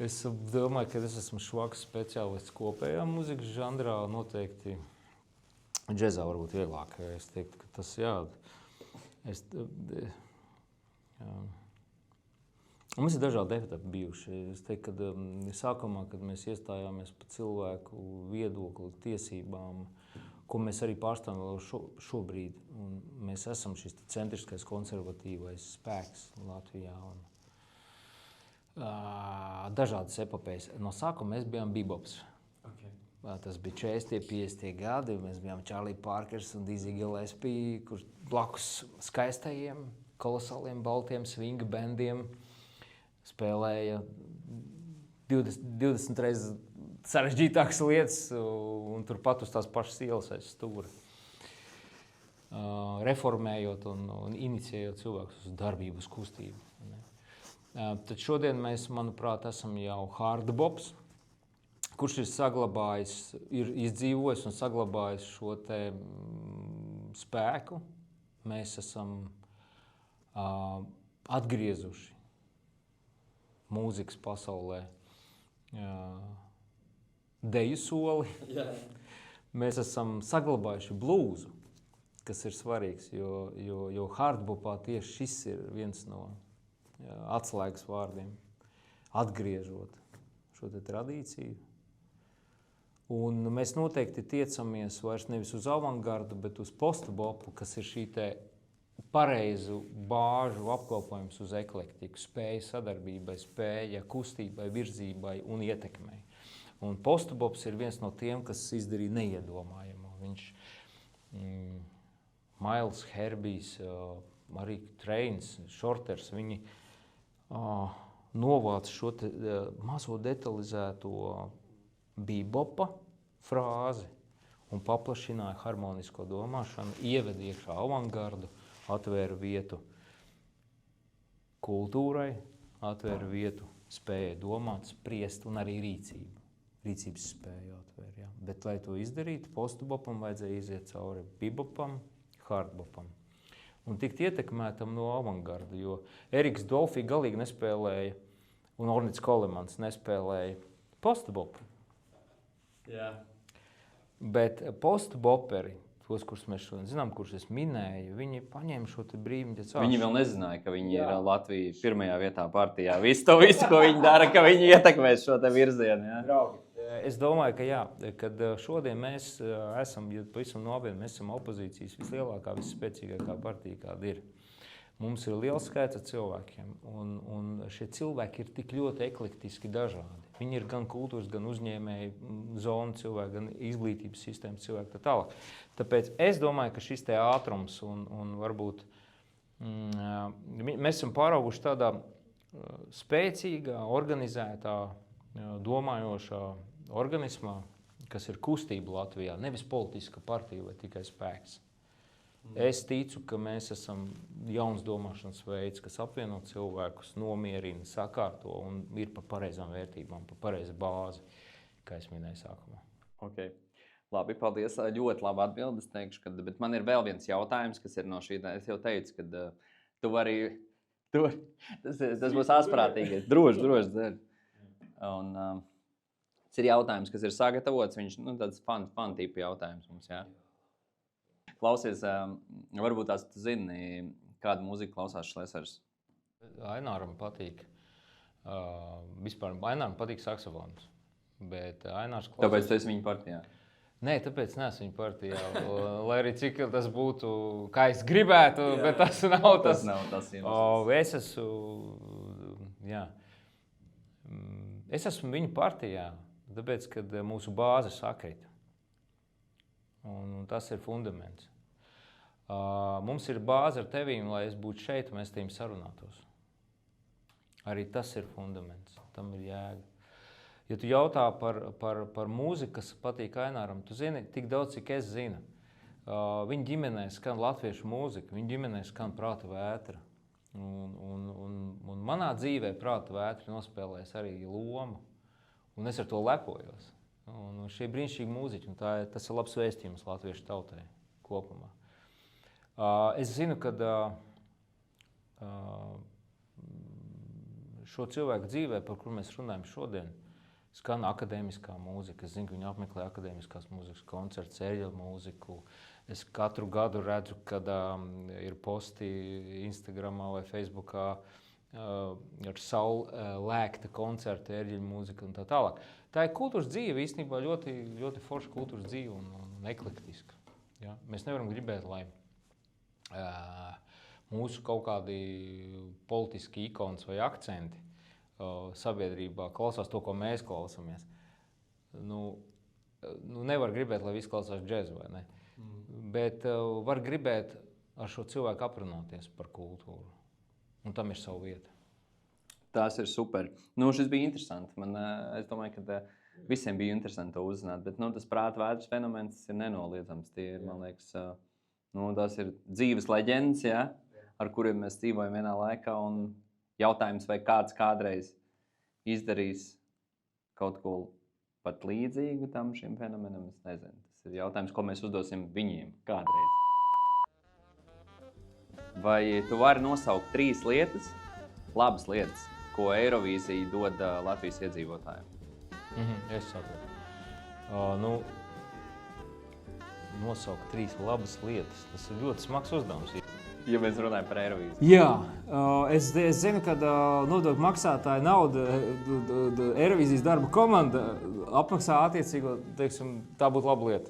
es domāju, ka es esmu švaks speciālists kopējā mūzikas žanrā. Noteikti džezā varbūt vieglāk. Es teiktu, ka tas Mums ir dažādi etapi bijuši. Es teiktu, ka sākumā, kad mēs iestājāmies par cilvēku viedokli, tiesībām, ko mēs arī pārstāvam vēl šobrīd. Un mēs esam šis centriskais konservatīvais spēks Latvijā. Dažādas epopējas. No sākuma mēs bijām bebops. Okay. Tas bija 40. 50. gadi. Mēs bijām Charlie Parkers un Dizzy Gillespie, kur blakus skaistajiem, kolosāliem baltiem swinga bandiem spēlēja 20 reizes sarežģītākas lietas, un turpat uz tās pašas ielas aiz stūra. Reformējot un inicijējot cilvēkus uz darbību, uz kustību. Tad šodien mēs, manuprāt, esam jau hardbops, kurš ir saglabājis, ir izdzīvojis un saglabājis šo te spēku. Mēs esam atgriezuši mūzikas pasaulē deju soli. Mēs esam saglabājuši blūzu, kas ir svarīgs, jo hardbopā tieši šis ir viens no atslēgas vārdiem, atgriežot šo te tradīciju. Un mēs noteikti tiecamies vairs nevis uz avangardu, bet uz postbopu, kas ir šī te pareizu bāžu apkopojums uz eklektiku, spēja sadarbībai, spēja kustībai, virzībai un ietekmei. Un postbops ir viens no tiem, kas izdarīja neiedomājamo. Viņš Miles Herbijs, arī Trains, Shorters, viņi novāca šo te, mazo detalizēto bebopa frāzi un paplašināja harmonisko domāšanu, ieveda iekšā avangardu, atvēra vietu kultūrai, atvēra vietu spējai domāt, spriest un arī rīcību. Rīcības spēju atvēra, jā. Bet, lai to izdarītu, postbopam vajadzēja iziet cauri bebopam, hardbopam. Un tikt ietekmētam no avangarda, jo Eriks Dolfī galīgi nespēlēja, un Ornits Kolemans nespēlēja postbopu. Jā. Bet postboperi, tos, kurus mēs šodien zinām, kurus es minēju, viņi paņēma šo te brīvņu. Viņi vēl nezināja, ka viņi ir Latvija pirmajā vietā partijā. Visu, ko viņi dara, ka viņi ietekmēs šo te virzienu. Jā. Draugi, es domāju, ka jā, kad šodien mēs esam, ja pavisam nopietni, mēs esam opozīcijas vislielākā, visspēcīgākā partija, kāda ir. Mums ir liels skaits ar cilvēkiem, un šie cilvēki ir tik ļoti eklektiski dažādi. Viņi ir gan kultūras, gan uzņēmēji zonu cilvēki, gan izglītības sistēmas cilvēki, tā tālāk. Tāpēc es domāju, ka šis te ātrums un varbūt mēs esam pārauguši tādā spēcīgā, organizētā, domājošā organismā, kas ir kustība Latvijā, nevis politiska partija vai tikai spēks. Es ticu, ka mēs esam jauns domāšanas veids, kas apvieno cilvēkus, nomierina, sakārto un ir pa pareizām vērtībām, pa pareizu bāzi, kā es minēju sākumā. Okay. Labi, paldies. Ļoti labi atbildes teikšu, bet man ir vēl viens jautājums, kas ir no šī. Es jau teicu, ka tu vari, tas būs asprātīgi. Droši dzer. Un tas ir jautājums, kas ir sagatavots, viņš tāds fan tipu jautājums mums, jā. Klausies, varbūt tās tu zini, kādu mūziku klausās Šlesers? Aināram patīk. Vispār Aināram patīk saksofons, bet Ainārs klausās... Tāpēc tu esi viņa partijā? Nē, tāpēc neesmu viņa partijā, lai arī cik tas būtu, kā es gribētu, jā, bet tas nav tas. Tas nav tas es esmu, jā, es esmu viņa partijā, tāpēc, kad mūsu bāze sakrita. Un tas ir fundaments. Mums ir bāze ar tevīm, lai es būtu šeit, un mēs tiem sarunātos. Arī tas ir fundaments, tam ir jēga. Ja tu jautā par mūziku, kas patīk Aināram, tu zini tik daudz, cik es zinu. Viņa ģimenē skan latviešu mūzika, viņa ģimenē skan Prāta vētra. Un manā dzīvē Prāta vētra nospēlēs arī lomu, un es ar to lepojos. Un šie brīnišķīgi mūziķi, un tas ir labs vēstījums latviešu tautai kopumā. Es zinu, ka šo cilvēku dzīvē, par kuru mēs runājam šodien, skan akadēmiskā mūzika. Es zinu, ka viņi apmeklē akadēmiskās mūzikas koncerts, ērģeļa mūziku. Es katru gadu redzu, kad ir posti Instagramā vai Facebookā ar savu lēkta koncerta, ērģeļa mūzika un tā tālāk. Tā ir kultūras dzīve, īstenībā ļoti, ļoti forša kultūras dzīve un eklektiska. Ja? Mēs nevaram gribēt, lai mūsu kaut kādi politiski ikonas vai akcenti sabiedrībā klausās to, ko mēs klausamies. Nevar gribēt, lai viss klausās džezu, vai ne? Bet var gribēt ar šo cilvēku aprunāties par kultūru. Un tam ir savu vieta. Tas ir super. Nu, šis bija interesanti. Es domāju, ka visiem bija interesanti to uzzināt. Bet tas prāta vētras fenomens ir nenoliedzams. Tie ir, man liekas, tās ir dzīves leģendas, ja, ar kuriem mēs dzīvojam vienā laikā. Un jautājums, vai kāds kādreiz izdarīs kaut ko pat līdzīgu tam šim fenomenam, es nezinu. Tas ir jautājums, ko mēs uzdosim viņiem kādreiz. Vai tu vari nosaukt 3 lietas, labas lietas, ko Eirovīzija dod Latvijas iedzīvotājiem? Es saprotu. Nosaukt 3 labas lietas. Tas ir ļoti smags uzdevums. Ja mēs runājam par Eirovīziju. Jā, es zinu, ka nodokļu maksātāja nauda, Eirovīzijas darba komanda apmaksā attiecīgo, teiksim, tā būtu laba lieta.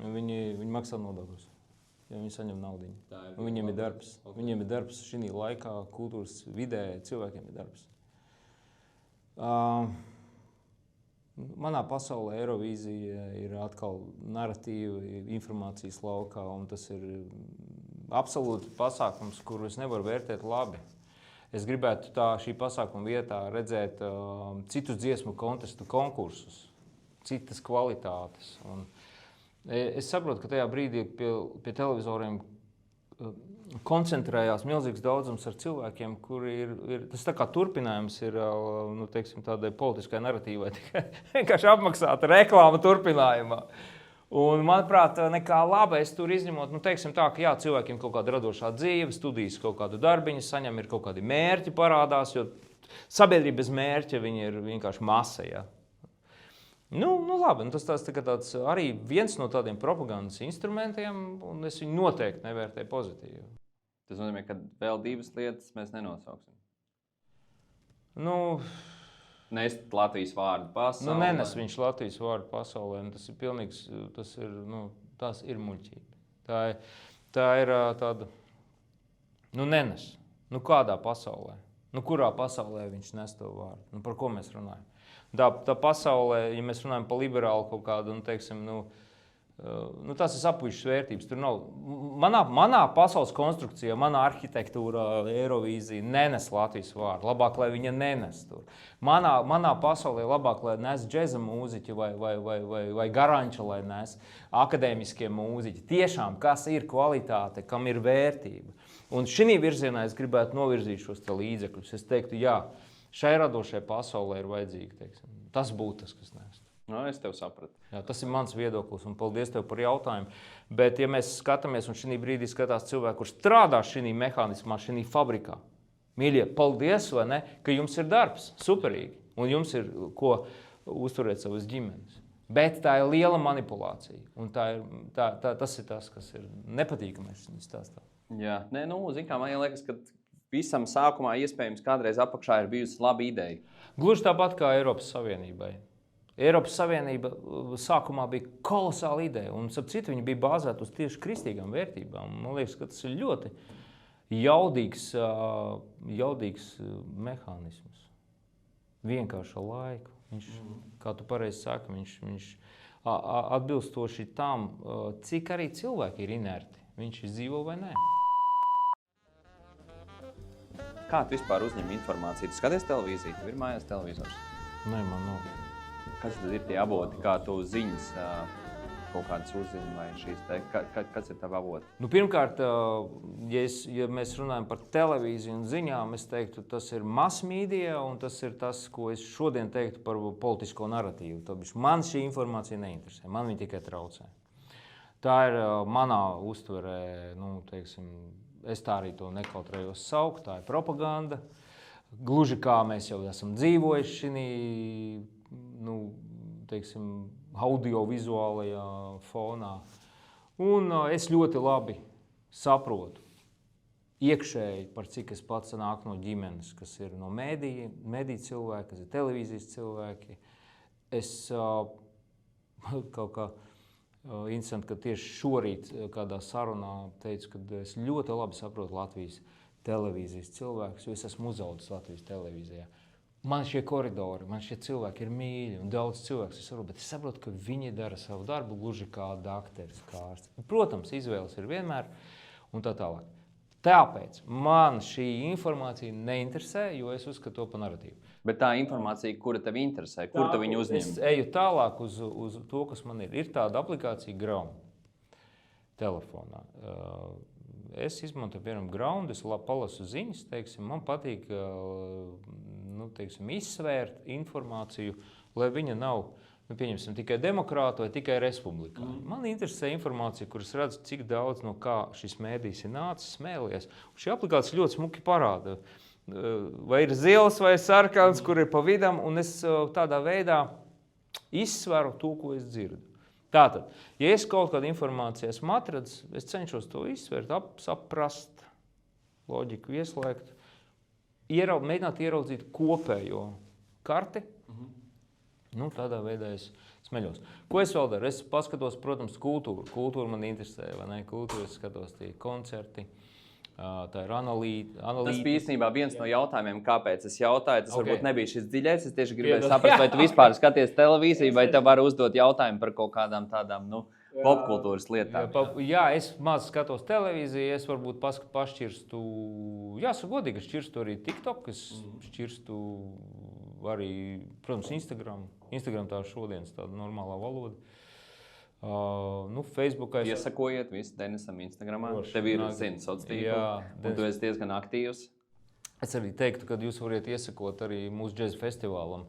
Viņi maksā nodokļus, ja viņi saņem naudiņu. Viņiem ir darbs. Viņiem ir darbs šī laikā, kultūras vidē, cilvēkiem ir darbs. Manā pasaulē Eirovīzija ir atkal narratīva, informācijas laukā, un tas ir absolūti pasākums, kuru es nevaru vērtēt labi. Es gribētu šī pasākuma vietā redzēt citus dziesmu kontestu konkursus, citas kvalitātes. Un es saprotu, ka tajā brīdī pie televizoriem koncentrējās milzīgs daudzums ar cilvēkiem, kuri ir tas tā kā turpinājums ir, teiksim, tādai politiskai narratīvai, tikai vienkārši apmaksāta reklāma turpinājumā. Un, manuprāt, nekā laba es tur izņemot, teiksim tā, ka jā, cilvēkiem kaut kāda radošā dzīve, studijas kaut kādu darbiņu saņem, ir kaut kādi mērķi parādās, jo sabiedrība bez mērķa viņi ir vienkārši masa, ja. Labi, tas tāds arī viens no tādiem propagandas instrumentiem, un es viņu noteikti nevērtēju pozitīvi. Tas nozīmē, ka vēl 2 lietas mēs nenosauksim. Nest Latvijas vārdu pasaulē. Nenes viņš Latvijas vārdu pasaulē, tas ir pilnīgs, tās ir muļķība. Tā ir tāda, nenes. Kādā pasaulē? Kurā pasaulē viņš nes to vārdu? Par ko mēs runājam? Tā pasaulē, ja mēs runājam par liberālu kaut kādu, teiksim, tās ir sapušas vērtības. Tur nav. Manā pasaules konstrukcijā, manā arhitektūrā Eirovīzija nenes Latvijas vārdu. Labāk, lai viņa nenes tur. Manā pasaulē labāk, lai nes džeza mūziķi vai garanča, lai nes akadēmiskie mūziķi. Tiešām, kas ir kvalitāte, kam ir vērtība. Un šī virzienā es gribētu novirzīt šos līdzekļus. Es teiktu, jā, šai radošajai pasaulē ir vajadzīgi, teiksim. Tas būtu tas, kas nes. Es tev sapratu. Jā, tas ir mans viedoklis, un paldies tev par jautājumu. Bet, ja mēs skatāmies, un šī brīdī skatās cilvēku, kurš strādā šī mehānismā, šī fabrikā, mīļie, paldies, vai ne, ka jums ir darbs, superīgi, un jums ir ko uzturēt savas ģimenes. Bet tā ir liela manipulācija, un tas ir tas, kas ir nepatīkamais šajā stāstā. Jā, zin kā, man liekas, ka visam sākumā iespējams kādreiz apakšā ir bijusi laba ideja. Gluži tāpat kā Eiropas Savienībai. Eiropas Savienība sākumā bija kolosāla ideja, un ap citu viņa bija bāzēta uz tieši kristīgām vērtībām. Man liekas, ka tas ir ļoti jaudīgs mehānisms. Vienkārši ar laiku. Viņš, kā tu pareizi saki, viņš atbilstoši tam, cik arī cilvēki ir inerti. Viņš izdzīvo vai nē. Kā tu vispār uzņem informāciju? Tu skaties televīziju? Tev ir mājās televizors? Nē, man nav. Kas tad ir tie avoti, kā tu ziņas kaut kādas uzzini vai šīs te? Kas ir tavi avoti? Pirmkārt, ja mēs runājam par televīziju un ziņām, es teiktu, tas ir mass media, un tas ir tas, ko es šodien teiktu par politisko narratīvu. Man šī informācija neinteresē, man viņa tikai traucē. Tā ir manā uztverē, teiksim, es tā arī to nekautrējos saukt, tā ir propaganda. Gluži kā mēs jau esam dzīvojuši šī, teiksim, audiovizuālajā fonā. Un es ļoti labi saprotu iekšēji, par cik es pats nāku no ģimenes, kas ir no mediju cilvēki, kas ir televīzijas cilvēki. Es kaut kā interesanti, ka tieši šorīt kādā sarunā teicu, ka es ļoti labi saprotu Latvijas televīzijas cilvēkus, jo es esmu uzaudzis Latvijas televīzijā. Man šie koridori, man šie cilvēki ir mīļi un daudz cilvēks es saprotu, bet es saprotu, ka viņi dara savu darbu gluži kā dakteris, kā ārsts. Protams, izvēles ir vienmēr un tā tālāk. Tāpēc man šī informācija neinteresē, jo es uzskatu to par narratīvu. Bet tā informācija, kura tev interesē, kur tu viņu uzņem? Es eju tālāk uz to, kas man ir. Ir tāda aplikācija Ground telefonā. Es izmantoju, piemēram, Ground, es palasu ziņas, teiksim, man patīk izsvērt informāciju, lai viņa nav, pieņemsim, tikai demokrāta vai tikai republikā. Man interesē informācija, kuras redzu, cik daudz no kā šis mēdījis ir nācis, smēlies. Un šī aplikācija ļoti smuki parāda, vai ir zils vai sarkans, kur ir pa vidam, un es tādā veidā izsveru to, ko es dzirdu. Tātad, ja es kaut kādu informāciju esmu atradis, es cenšos to izsvērt, saprast, loģiku ieslēgt, mēģināt ieraudzīt kopējo karti. Tādā veidā es smeļos. Ko es vēl daru? Es paskatos, protams, kultūru. Kultūra man interesē, vai ne? Kultūra, es skatos tie koncerti. Tā ir analītika. Tas bija īstenībā viens no jautājumiem, kāpēc es jautāju. Tas varbūt nebija šis dziļais. Es tieši gribēju saprast, vai tu vispār skaties televīziju, vai tev var uzdot jautājumu par kaut kādām tādām popkultūras lietām. Jā, es maz skatos televīziju. Es varbūt pašķirstu, jāsaka godīgi, es šķirstu arī TikTok, es šķirstu arī, protams, Instagram. Instagram tā šodienas tāda normālā valoda. Facebookā es... Iesakojiet visu Denisam Instagramā. Tev ir, sociālais tīkls, un tu esi diezgan aktīvs. Es arī teiktu, ka jūs varat iesakot arī mūsu džeza festivālam,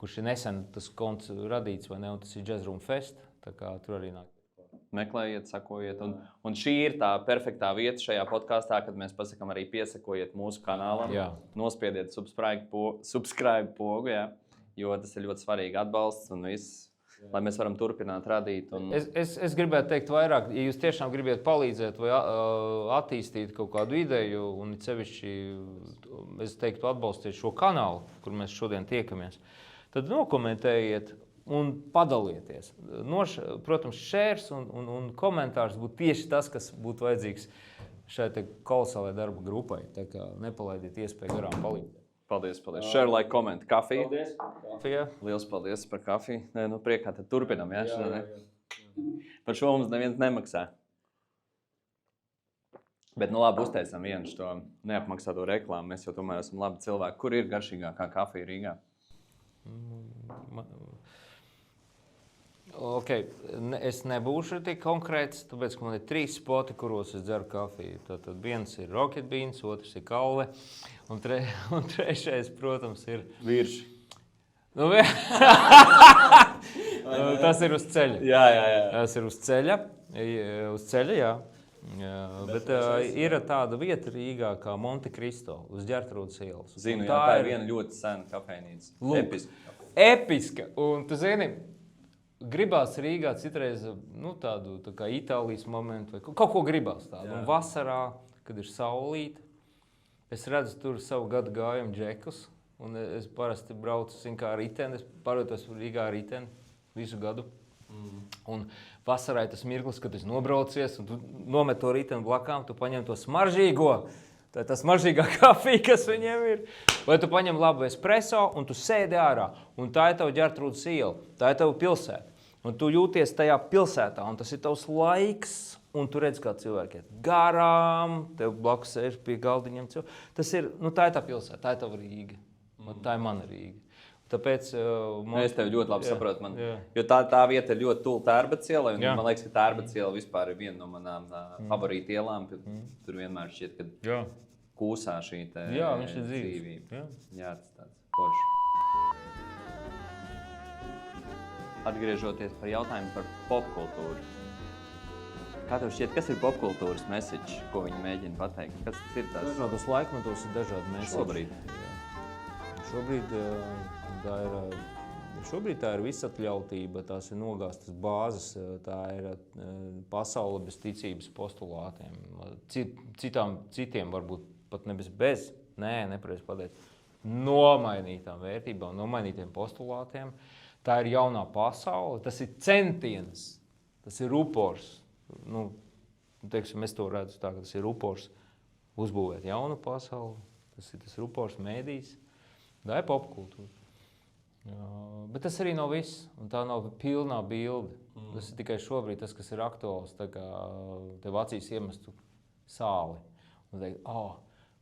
kurš ir nesen tas konts radīts, vai ne, un tas ir Jazz Room Fest, tā kā tur arī nāk. Meklējiet, sakojiet, un šī ir tā perfektā vieta šajā podkastā, kad mēs pasakām arī piesakojiet mūsu kanālam, nospiediet subscribe pogu, jo tas ir ļoti svarīgi atbalsts un viss, lai mēs varam turpināt radīt. Es gribētu teikt vairāk, ja jūs tiešām gribat palīdzēt vai attīstīt kaut kādu ideju, un sevišķi, es teiktu, atbalstiet šo kanālu, kur mēs šodien tiekamies, tad nokomentējiet un padalieties. Protams, šērs un komentārs būtu tieši tas, kas būtu vajadzīgs šai kolosālai darba grupai. Tā kā nepalaidiet iespēju garām palīdzēt. Paldies. Share, like, comment. Kafija. Paldies. Kafija. Liels paldies par kafiju. Priekā tad turpinam, jā? Par šo mums neviens nemaksā. Bet, labi, uzteicam vienu šo neapmaksāto reklāmu. Mēs jau tomēr esam labi cilvēki. Kur ir garšīgākā kafija Rīgā? Es nebūšu tik konkrēts, tāpēc, ka man ir 3 spoti, kuros es dzeru kafiju. Tātad viens ir Rocket Beans, otrs ir Kalve, un trešais, protams, ir Virši. Tas ir uz ceļa. Jā. Tas ir uz ceļa, jā. Bet ir tāda vieta Rīgā kā Monte Cristo, uz Ģertrūdas ielas. Zinu, tā ir viena ļoti sena kafejnīca. Episka. Un tu zini, gribās Rīgā citreiz tādu tā kā Itālijas momentu, vai kaut ko gribās tādu. Un vasarā, kad ir saulīte, es redzu tur savu gadu gājumu džekus, un es parasti braucu kā riteni, es pārvietos Rīgā riteni visu gadu. Un vasarā tas mirklis, kad es nobraucies, un tu nomet to riteni blakām, tu paņem to smaržīgo, tā ir tā smaržīgā kafija, kas viņiem ir. Vai tu paņem labu espresso, un tu sēdi ārā, un tā ir tava Ģertrūdas iela, tā ir tava pilsēta. Un tu jūties tajā pilsētā, un tas ir tavs laiks, un tu redz, kā cilvēki iet garām, tev blakus sēž pie galdiņiem. Tas ir, tā ir tā pilsēta, tā ir tava Rīga, tā ir mana Rīga. Tāpēc, es tevi ļoti labi saprotu, jo tā vieta ir ļoti tuvu Tērbats ielai, un man liekas, ka Tērbats iela vispār ir viena no manām favorīta ielām, tur vienmēr šķiet, ka kūsā šī dzīvība. Jā, tas tāds forši. Atgriežoties par jautājumu par popkultūru. Kā tev šķiet, kas ir popkultūras message, ko viņi mēģina pateikt? Kas tas ir tās? Dažādos laikmetos ir dažādi message. Šobrīd tā ir visatļautība, tās ir nogāztas bāzes, tā ir pasaule bez ticības postulātiem. Citiem varbūt pat bez, nepareizi pateikt, nomainītām vērtībām, nomainītiem postulātiem. Tā ir jaunā pasaule, tas ir centiens, tas ir upurs. Es to redzu tā, ka tas ir upurs uzbūvēt jaunu pasauli, tas ir upurs mēdīs, tā ir popkultūra. Bet tas arī nav viss, un tā nav pilnā bilde. Tas ir tikai šobrīd tas, kas ir aktuāls, tā kā tev acīs iemestu sāli. Un teikt,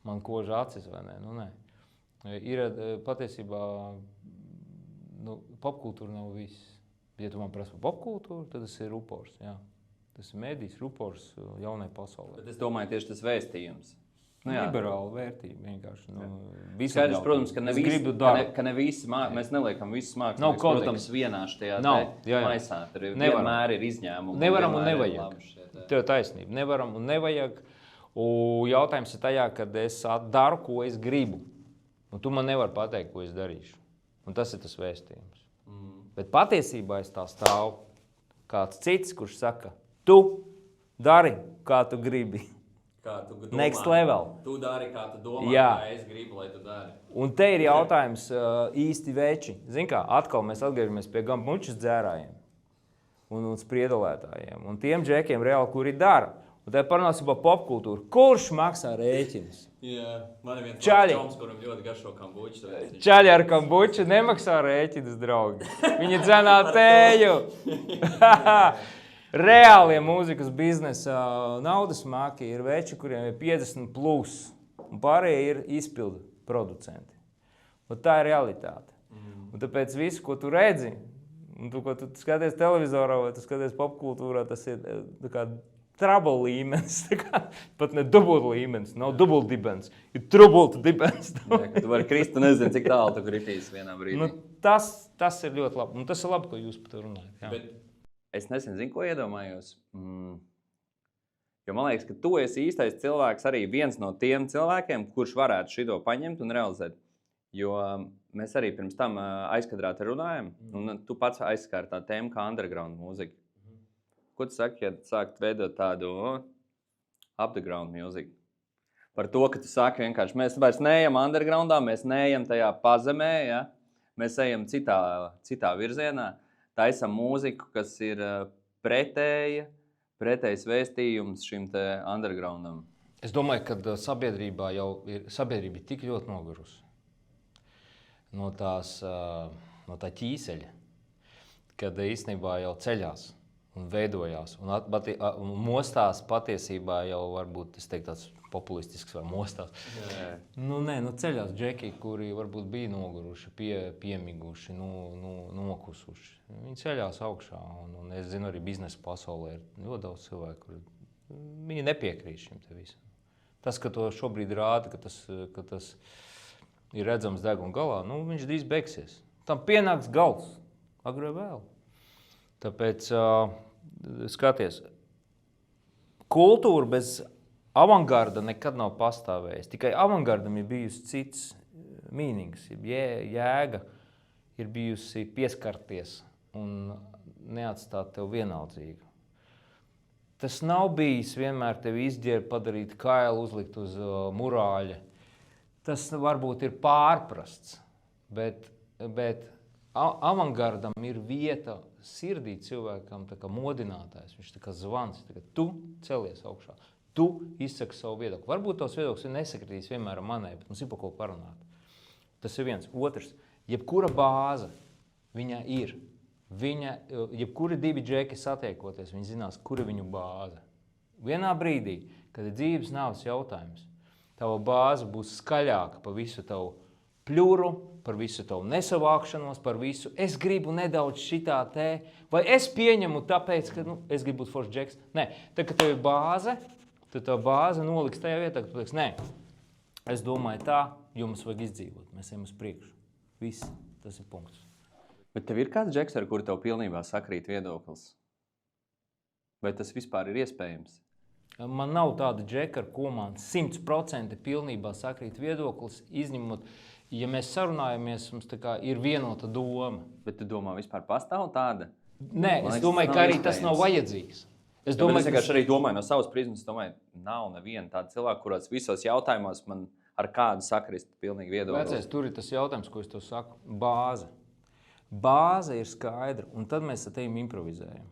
man koža acis vai ne? Nu, nē. Ir patiesībā, popkultūra nav viss. Ja tu man prasa par popkultūru, tad tas ir rupors, jā. Tas ir mēdījis, rupors jaunai pasaulē. Bet es domāju, tieši tas vēstījums. Liberāla vērtība vienkārši. Skaidrs, protams, ka ne visi mēs neliekam visus māksliniekus, protams, vienā šajā maisā. Tur vienmēr ir izņēmumi. Nevaram un nevajag. Tev taisnība. Nevaram un nevajag. Un jautājums ir tajā, kad es daru, ko es gribu. Un tu man nevari pateikt, ko es darīšu. Un tas ir tas vēstījums. Bet patiesībā es tā stāvu kāds cits, kurš saka, tu dari, kā tu gribi. Kā tu domā, next level. Tu dari, kā tu domā, kā es gribu, lai tu dari. Un te ir jautājums īsti veči. Zini kā, atkal mēs atgriežamies pie gambučas dzērājiem un spriedolētājiem. Un tiem džekiem reāli, kuri dara. Un te parunāsim par popkultūru. Kurš maksā rēķinus? Jā, man ir viens čoms, kuram ļoti garšo kambuču. Čaļi ar kambuču nemaksā rēķinus, draugi. Viņi dzenā tēju. Reālie mūzikas biznesa naudas māki ir veči, kuriem ir 50 plus, un pārējie ir izpildu producenti. Un tā ir realitāte. Un tāpēc visu, ko tu redzi, un ko tu skaties televizorā vai tu skaties popkultūrā, tas ir kā trouble līmenis, pat ne dubult līmenis, nav dubult dibens, ir trubult dibens. Tu vari krist, tu nezini, cik tālu tu kritīs vienā brīdī. Tas ir ļoti labi, un tas ir labi, ko jūs par to runājat. Jā. Bet es nesen zinu, ko iedomājos. Jo man liekas, ka tu esi īstais cilvēks, arī viens no tiem cilvēkiem, kurš varētu šito paņemt un realizēt. Jo mēs arī pirms tam aizkadrā te runājam, un tu pats aizskāri tā tēma kā underground mūzika. Ko tu saki, ja sākt veidot tādu underground mūziku? Par to, ka tu saki vienkārši, mēs vairs neejam undergroundā, mēs neejam tajā pazemē, ja? Mēs ejam citā virzienā. Taisam mūziku, kas ir pretējs vēstījums šim te undergroundam. Es domāju, ka sabiedrība ir tik ļoti nogurusi no tā ķīseļa, kad īstenībā jau ceļās un veidojās. Un mostās patiesībā jau varbūt, es teiktu, tāds populistisks vai mostās. Ceļās džeki, kuri varbūt bija noguruši, piemiguši, nokusuši. Viņi ceļās augšā, un es zinu, arī biznesa pasaulē ir ļoti daudz cilvēku, kuri viņi nepiekrīt šim te visam. Tas, ka to šobrīd rāda, ka tas ir redzams deguna galā, viņš drīz beigsies. Tam pienāks gals, agri vai vēl. Tāpēc, skaties, kultūra bez avangarda nekad nav pastāvējis. Tikai avangardam ir bijusi cits mīnings, jēga ir bijusi pieskarties un neatstāt tev vienaldzīgu. Tas nav bijis vienmēr tevi izģērbt, padarīt kailu, uzlikt uz murāļa. Tas varbūt ir pārprasts, bet avangardam ir vieta sirdī cilvēkam, tā kā modinātājs, viņš tā kā zvans, tā kā tu celies augšā. Tu izsaki savu viedokli. Varbūt tavs viedoklis ir nesakritīs vienmēr ar manai, bet mums ir par ko parunāt. Tas ir viens. Otrs, jebkura bāze viņa ir. Jebkuri divi džeki satiekoties, viņi zinās, kur ir viņu bāze. Vienā brīdī, kad ir dzīves nāves jautājums, tava bāze būs skaļāka par visu tavu pļuru, par visu tavu nesavākšanos, par visu. Es gribu nedaudz šitā te, vai es pieņemu tāpēc, ka es gribu būt foršs džeks. Nē, tad, kad tev ir bāze, tad tā bāze noliks tajā vietā, ka tu teiks, nē, es domāju tā, jo mums vajag izdzīvot. Mēs ejam uz priekšu. Viss, tas ir punkts. Bet tev ir kāds džeks, ar kuru tev pilnībā sakrīt viedoklis? Vai tas vispār ir iespējams? Man nav tāda džeka, ar ko man 100% pilnībā sakrīt viedoklis, izņemot, ja mēs sarunājamies, mums tā kā ir vienota doma. Bet tu domā, vispār pastāv tāda? Nē, es domāju, ka arī tas nav vajadzīgs. Es vienkārši arī domāju no savas prizmas, domāju, nav neviena tāda cilvēka, kurās visos jautājumos man ar kādu sakrist pilnīgi viedoklis. Vecais, tur ir tas jautājums, ko es tev saku. Bāze. Bāze ir skaidra, un tad mēs ar tevi improvizējam.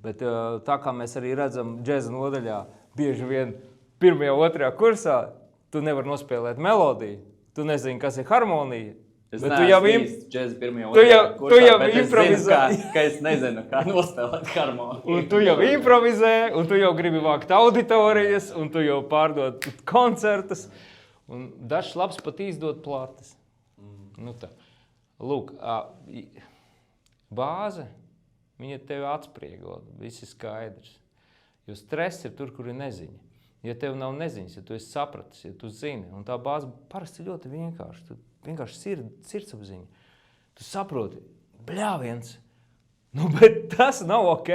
Bet tā kā mēs arī redzam džeza nodaļā, bieži vien pirmajā, otrajā kursā, tu nevari nospēlēt melodiju, tu nezini, kas ir harmonija. Es Bet tu jau neesmu džēzi pirmajā tu jau kursā, bet es improvizē. zinu, ka es nezinu, kā nospēlēt harmoniju. Un tu jau improvizē, un tu jau gribi vākt auditorijas, un tu jau pārdod koncertus. Un dažs labs pat izdod plates. Nu tā. Lūk, bāze, viņa tevi atspriego, viss ir skaidrs. Jo stress ir tur, kur ir neziņa. Ja tev nav neziņas, ja tu esi sapratis, ja tu zini, un tā bāze parasti ļoti vienkārši. Tu vienkārši sirdsapziņa. Tu saproti, bļāviens, nu, bet tas nav ok.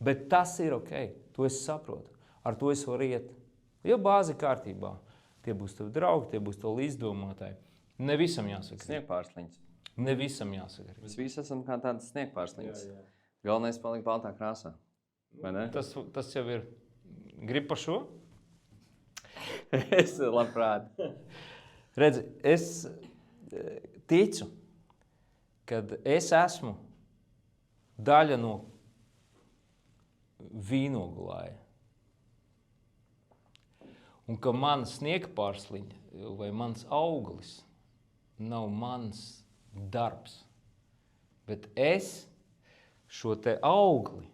Bet tas ir ok. Tu esi saproti. Ar to es varu iet. Jo bāze kārtībā. Tie būs tavi draugi, tie būs tavi izdomātāji. Ne visam jāsaka. Sniegpārsliņas. Ne visam jāsaka. Mēs visi esam kā tādas sniegpārsliņas. Galvenais palikt baltā krāsā. Vai ne? Tas jau ir. Grib par šo? Es labprāt. Redzi, es ticu, kad es esmu daļa no vīnogulāja. Un ka mana sniegpārsliņa vai mans auglis nav mans darbs. Bet es šo te augli,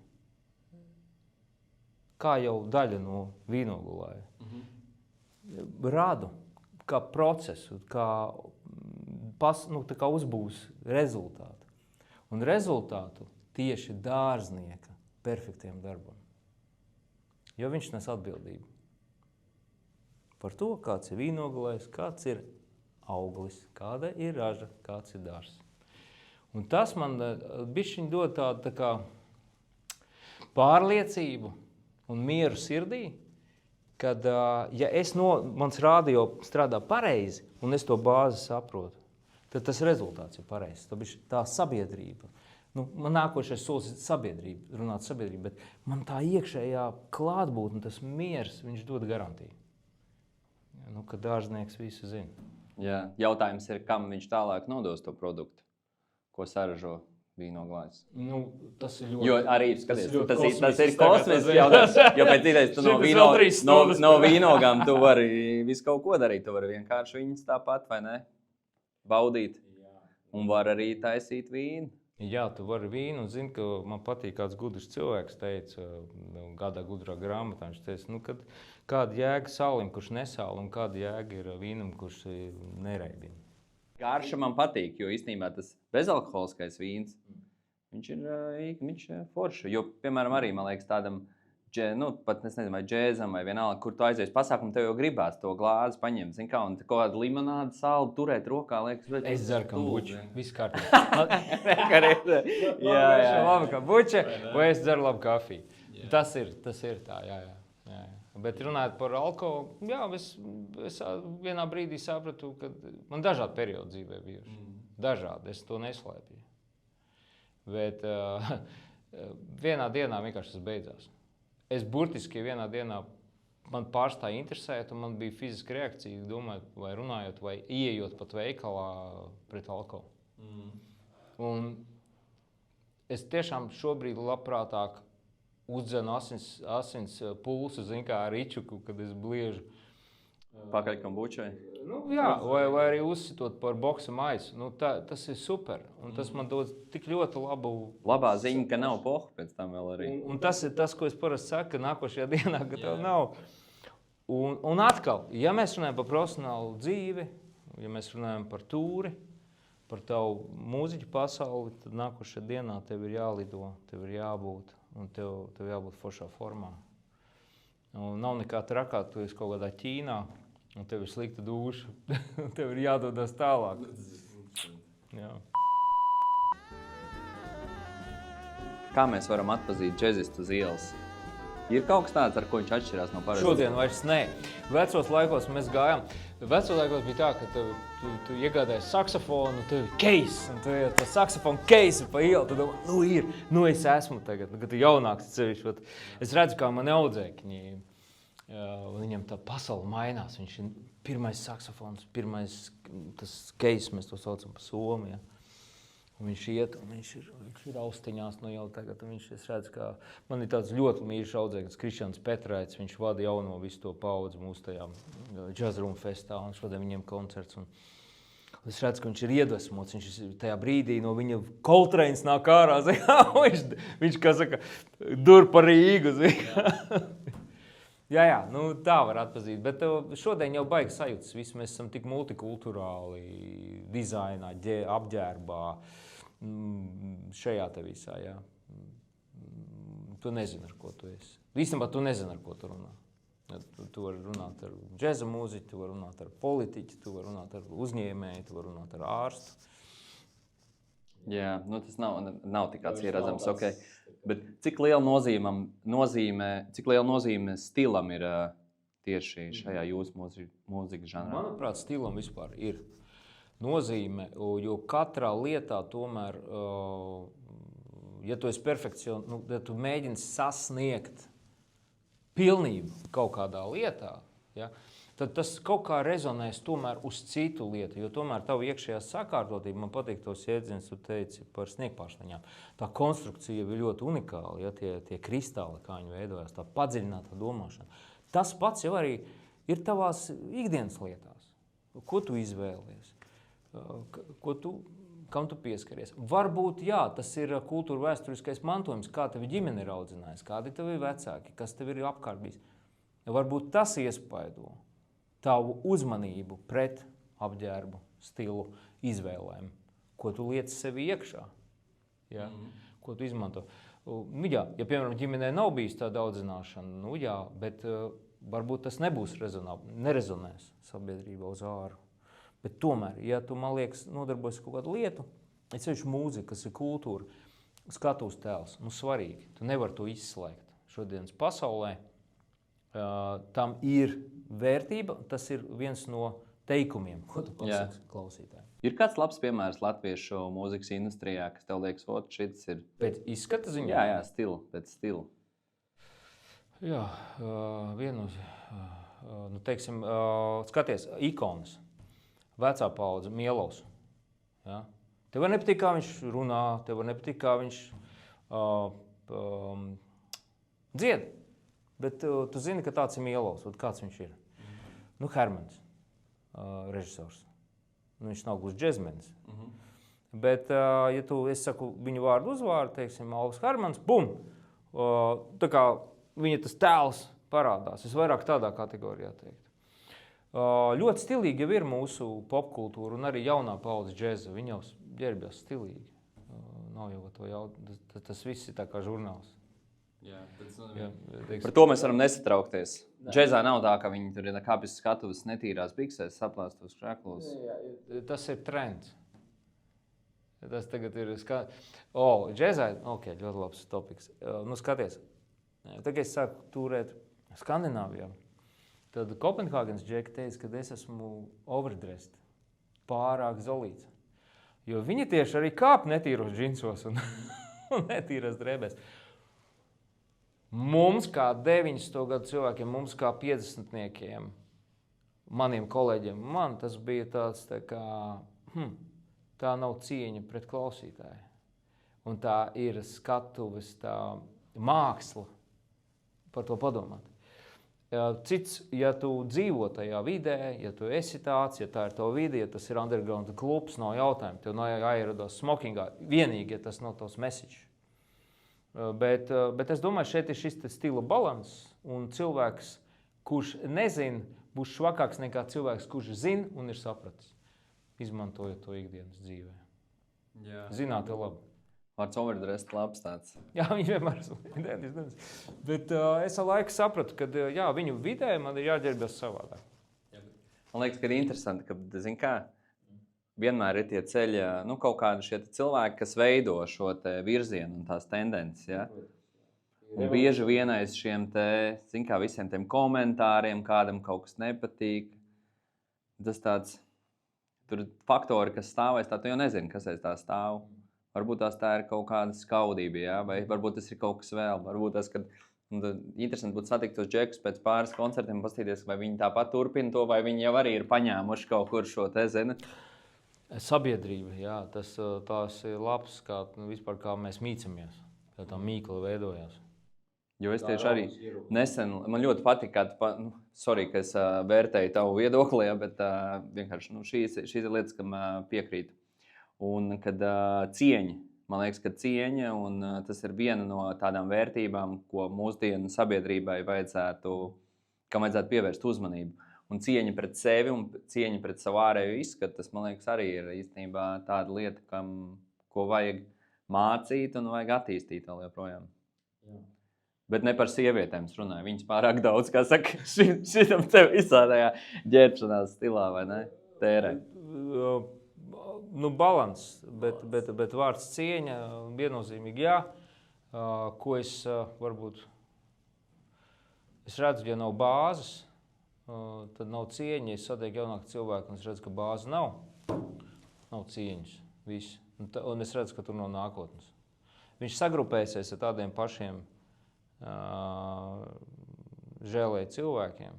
kā jau daļa no vīnogulāja, radu kā procesu, kā uzbūs rezultātu. Un rezultātu tieši dārznieka perfektiem darbam. Jo viņš nes atbildību par to, kāds ir vīnogulājs, kāds ir auglis, kāda ir raža, kāds ir dārzs. Un tas man bišķiņ dod tādu tā kā pārliecību un mieru sirdī, kad, ja mans rādio strādā pareizi un es to bāzi saprotu, tad tas rezultāts ir pareizs. Tā sabiedrība. Nu, man nākošais solis ir sabiedrība, runāt sabiedrība, bet man tā iekšējā klātbūtne, tas miers, viņš dod garantiju. Nu, kad dārznieks visu zina. Jā, jautājums ir, kam viņš tālāk nodos to produktu, ko saražo vīnoglājs. Nu, tas ir ļoti... Jo arī, skaties, tas ir kosmisks kosmisks jautājums, jo pēc idejas tu no vīnogām tu vari visu kaut ko darīt, tu vari vienkārši viņas tāpat, vai ne? Baudīt. Un var arī taisīt vīnu. Jā, tu vari vīnu, un zini, ka man patīk kāds gudrs cilvēks teica, kādā gudrā grāmatā, viņš teica, nu, kad kāda jēga salim, kurš nesāli, un kāda jēga ir vīnam, kurš nereibina. Garša man patīk, jo īstenībā tas bezalkoholiskais vīns, viņš ir forši. Jo, piemēram, arī, man liekas, tādam, pat es nezinu, vai džēzam, vai vienalga, kur tu aizies pasākumu, tev jau gribās to glāzi paņemt, zin kā, un kaut kādu limonādu sāli turēt rokā, liekas, es dzeru kambuču, viss kārtībā. Jā. Labi kambuča, vai es dzeru labu kafiju. Tas ir tā, jā. Bet runājot par alkoholu, jā, es vienā brīdī sapratu, ka man dažādi periodi dzīvē bijuši. Dažādi, es to neslēpju. Bet vienā dienā vienkārši tas beidzās. Es burtiski vienā dienā man pārstāja interesēt, un man bija fiziska reakcija, domājot, vai runājot, vai ieejot pat veikalā pret alkoholu. Un es tiešām šobrīd labprātāk uzdzenu asins pulsu, zin kā ar Ičuku, kad es bliežu. Pakaļ kambučai? Nu, jā, vai arī uzsitot par boksa maisu. Nu, tas ir super. Un tas man dod tik ļoti labu... Labā ziņa, ka nav pohu pēc tam vēl arī. Un tas ir tas, ko es parasti saku, ka nākošajā dienā, ka tev nav. Un atkal, ja mēs runājam par profesionālu dzīvi, ja mēs runājam par tūri, par tavu mūziķu pasauli, tad nākošajā dienā tev ir jālido, tev ir jābūt. Un tev jābūt foršā formā. Un nav nekā trakā, tu esi kaut kādā Ķīnā, un tev ir slikta dūša. Tev ir jādodas tālāk. Jā. Kā mēs varam atpazīt džezistu uz ielas? Ir kaut kas tāds, ar ko viņš atšķirās no parasti? Šodien vairs nē. Vecos laikos mēs gājām. Vecos laikos bija tā, ka tu iegādāji saksofonu, tev ir keis, un tu iet pa saksofonu keisu pa ielu, tu domā, es esmu tagad, kad tu jaunāks cevišķi. Es redzu, kā mani audzēkņi, viņam tā pasaule mainās, viņš ir pirmais saksofons, pirmais tas keis, mēs to saucam pa somu, ja. Un viņš iet, un viņš ir austiņās no jau tagad, un es redzu, ka man ir tāds ļoti mīļš audzēknis Krišjāns Petraits, viņš vada jauno visu to paudzi mūsu tajā Jazz Room festā, un šodien viņiem koncerts. Un Es redzu, ka viņš ir iedvesmots, viņš ir tajā brīdī no viņa Coltrane's nāk ārā, viņš, kā saka, dur pa Rīgu. Jā, nu tā var atpazīt, bet šodien jau baigi sajūtas, visi mēs esam tik multikulturāli, dizainā, apģērbā, šajā te visā, jā. Tu nezini, ar ko tu esi. Īstenībā tu nezini, ar ko tu runā. Tu vari runāt ar džeza mūziķu, tu vari runāt ar politiķu, tu vari runāt ar uzņēmēju, tu vari runāt ar ārstu. Jā, nu tas nav tik kāds ieredzams, ok. Bet cik liela nozīme stilam ir tieši šajā jūsu mūzikas žanrā? Manuprāt, stilam vispār ir nozīme, jo katrā lietā tomēr, ja tu esi ja tu mēģini sasniegt pilnību kaut kādā lietā, ja, tad tas kaut kā rezonēs tomēr uz citu lietu, jo tomēr tavu iekšējā sakārtotība, man patīk tos jēdziens, tu teici par sniegpāršliņām. Tā konstrukcija ir ļoti unikāla, ja, tie kristāli, kā viņi veidojās, tā padziļinātā domāšana. Tas pats jau arī ir tavās ikdienas lietās. Ko tu izvēlies? Kam tu pieskaries? Varbūt, jā, tas ir kultūra vēsturiskais mantojums, kā tevi ģimene ir audzinājusi, kādi tevi vecāki, kas tev ir apkārt bijis. Varbūt tas iespaido tavu uzmanību pret apģērbu, stilu, izvēlēm, ko tu liec sevi iekšā, ja? Ko tu izmanto. Nu, jā, ja, piemēram, ģimenē nav bijis tāda audzināšana, nu jā, bet varbūt tas nebūs nerezonēs sabiedrībā uz āru. Bet tomēr, ja tu, man liekas, nodarbojas kaut kādu lietu, es sevišķi mūzika, kas ir kultūra, skatūs tēls, nu svarīgi, tu nevari to izslēgt. Šodienas pasaulē tam ir vērtība, tas ir viens no teikumiem, ko tu pasaki klausītājiem. Ir kāds labs piemērs latviešu mūzikas industrijā, kas tev liekas, šis ir... Pēc izskata ziņā? Jā, pēc stila. Jā, nu teiksim, skaties, ikonas. Vecā paudze, Mielovs. Ja? Tev var nepatīk, kā viņš runā, tev var nepatīk, kā viņš dzied. Bet tu zini, ka tāds ir Mielovs. Kāds viņš ir? Nu, Hermans, režisors. Nu, viņš nav gluži džezmenis. Bet, ja es saku viņu vārdu uzvārdu, teiksim, Alvis Hermans, bum! Tā kā viņa tas tēls parādās. Es vairāk tādā kategorijā teiktu. Ļoti stilīgi jau ir mūsu popkultūra un arī jaunā paudze džeza. Viņi jau ģērbjas stilīgi. Nav jau to jautāt. Tas viss ir tā kā žurnāls. Jā, par to mēs varam nesatraukties. Džezā nav tā, ka viņi tur ir kāpjas skatuves netīrās biksēs, saplāstos kreklos. Tas ir trends. Tas tagad ir džezā, ok, ļoti labs topiks. Nu, skaties, tagad es sāku turēt Skandināvijā. Tad Kopenhāgenes džeki teica, ka es esmu overdressed, pārāk zolīts. Jo viņi tieši arī kāp netīros džinsos un netīras drēbēs. Mums kā 90. gadu cilvēkiem, mums kā 50-niekiem, maniem kolēģiem, man tas bija tāds tā kā, tā nav cieņa pret klausītāju. Un tā ir skatuves, tā māksla par to padomāt. Cits, ja tu dzīvo tajā vidē, ja tu esi tāds, ja tā ir tava vide, ja tas ir underground klubs, nav jautājumu, tev nav jāieradās smokingā, vienīgi, ja tas nav tavs message. Bet es domāju, šeit ir šis stila balans, un cilvēks, kurš nezin, būs švakāks nekā cilvēks, kurš zin un ir sapratis, izmantojot to ikdienas dzīvē. Jā. Zināt ir labi. Vārds overdressed labs tāds. Jā, viņi vienmēr ir. Bet es ar laiku sapratu, ka jā, viņu vidē man ir jāģērbjas savādāk. Man liekas, ka ir interesanti, ka, zin kā, vienmēr ir tie ceļi, nu, kaut kādi šie cilvēki, kas veido šo te virzienu un tās tendences, ja? Un bieži vienais šiem te, zin kā, visiem tiem komentāriem, kādam kaut kas nepatīk. Tas tāds, tur faktori, kas stāvēs, tā tu jau nezini, kas aiz tā stāv. Varbūt tā ir kaut kāda skaudība, ja? Vai varbūt tas ir kaut kas vēl. Varbūt tas, ka interesanti būtu satikt tos džekus pēc pāris koncertiem, pastīties, vai viņi tāpat turpina to, vai viņi jau arī ir paņēmuši kaut kur šo te zini. Sabiedrība, jā, tās ir labs, vispār kā mēs mīcamies, kā tā mīkla veidojās. Jo es tieši arī nesen, man ļoti patīk, sorry, ka es vērtēju tavu viedokli, ja, bet vienkārši šīs ir lietas, kam piekrītu. Un kad cieņa, man liekas, ka cieņa, un tas ir viena no tādām vērtībām, ko mūsdienu sabiedrībai kam vajadzētu pievērst uzmanību. Un cieņa pret sevi un cieņa pret savu ārējo izskatu, tas, man liekas, arī ir īstenībā tāda lieta, ko vajag mācīt un vajag attīstīt vēl joprojām. Jā. Bet ne par sievietēm es runāju. Viņas pārāk daudz, kā saka, šitam tev visādajā ģērbšanās stilā, vai ne? Tērē. Balans, bet vārds cieņa viennozīmīgi jā. Ko es varbūt... Es redzu, ja nav bāzes, tad nav cieņa. Ja es satieku jaunāku cilvēku un es redzu, ka bāze nav cieņas. Viss. Un es redzu, ka tur nav nākotnes. Viņš sagrupēsies ar tādiem pašiem žēlēja cilvēkiem,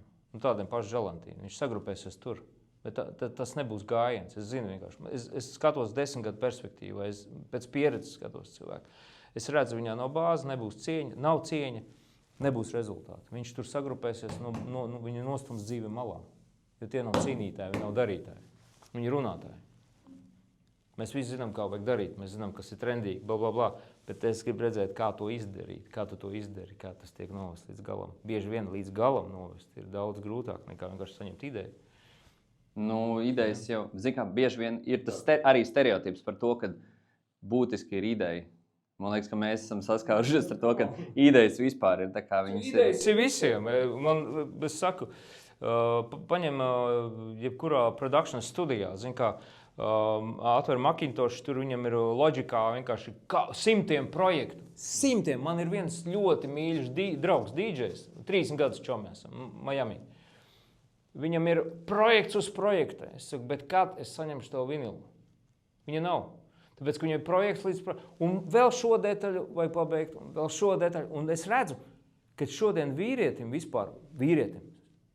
tādiem pašiem želantīm. Viņš sagrupēsies tur, bet tas nebūs gājiens. Es zinu vienkārši. Es skatos 10 gadu perspektīvu, es pēc pieredzes skatos cilvēku. Es redzu, viņā nav bāze, nebūs cieņa, nav cieņa, nebūs rezultāti. Viņš tur sagrupēsies, viņa nostums dzīve malā, jo tie nav cīnītāji, viņi nav darītāji, viņi ir runātāji. Mēs visi zinām, kā vajag darīt, mēs zinām, kas ir trendīgi, blablabla, bet es gribu redzēt, kā to izdarīt, kā tu to izdari, kā tas tiek novest līdz galam. Bieži vien līdz galam novest ir daudz grūtāk nekā vienkārši saņemt ideju. Idejas jau, zin kā, bieži vien ir tas arī stereotips par to, ka būtiski ir ideja. Man liekas, ka mēs esam saskārušies ar to, ka idejas vispār ir tā kā viņas ir. Idejas ir visiem. Es saku, paņem jebkurā production studijā, zin kā, atver Macintosh, tur viņam ir Logicā vienkārši simtiem projektu. Simtiem! Man ir viens ļoti mīļš draugs DJs, 30 gadus čomē esam, Miami. Viņam ir projekts uz projekta. Es saku, bet kad es saņemšu to vinilu? Viņa nav. Tāpēc, ka viņam ir projekts līdz projektam. Un vēl šo detaļu vajag pabeigt, un vēl šo detaļu. Un es redzu, ka šodien vīrietim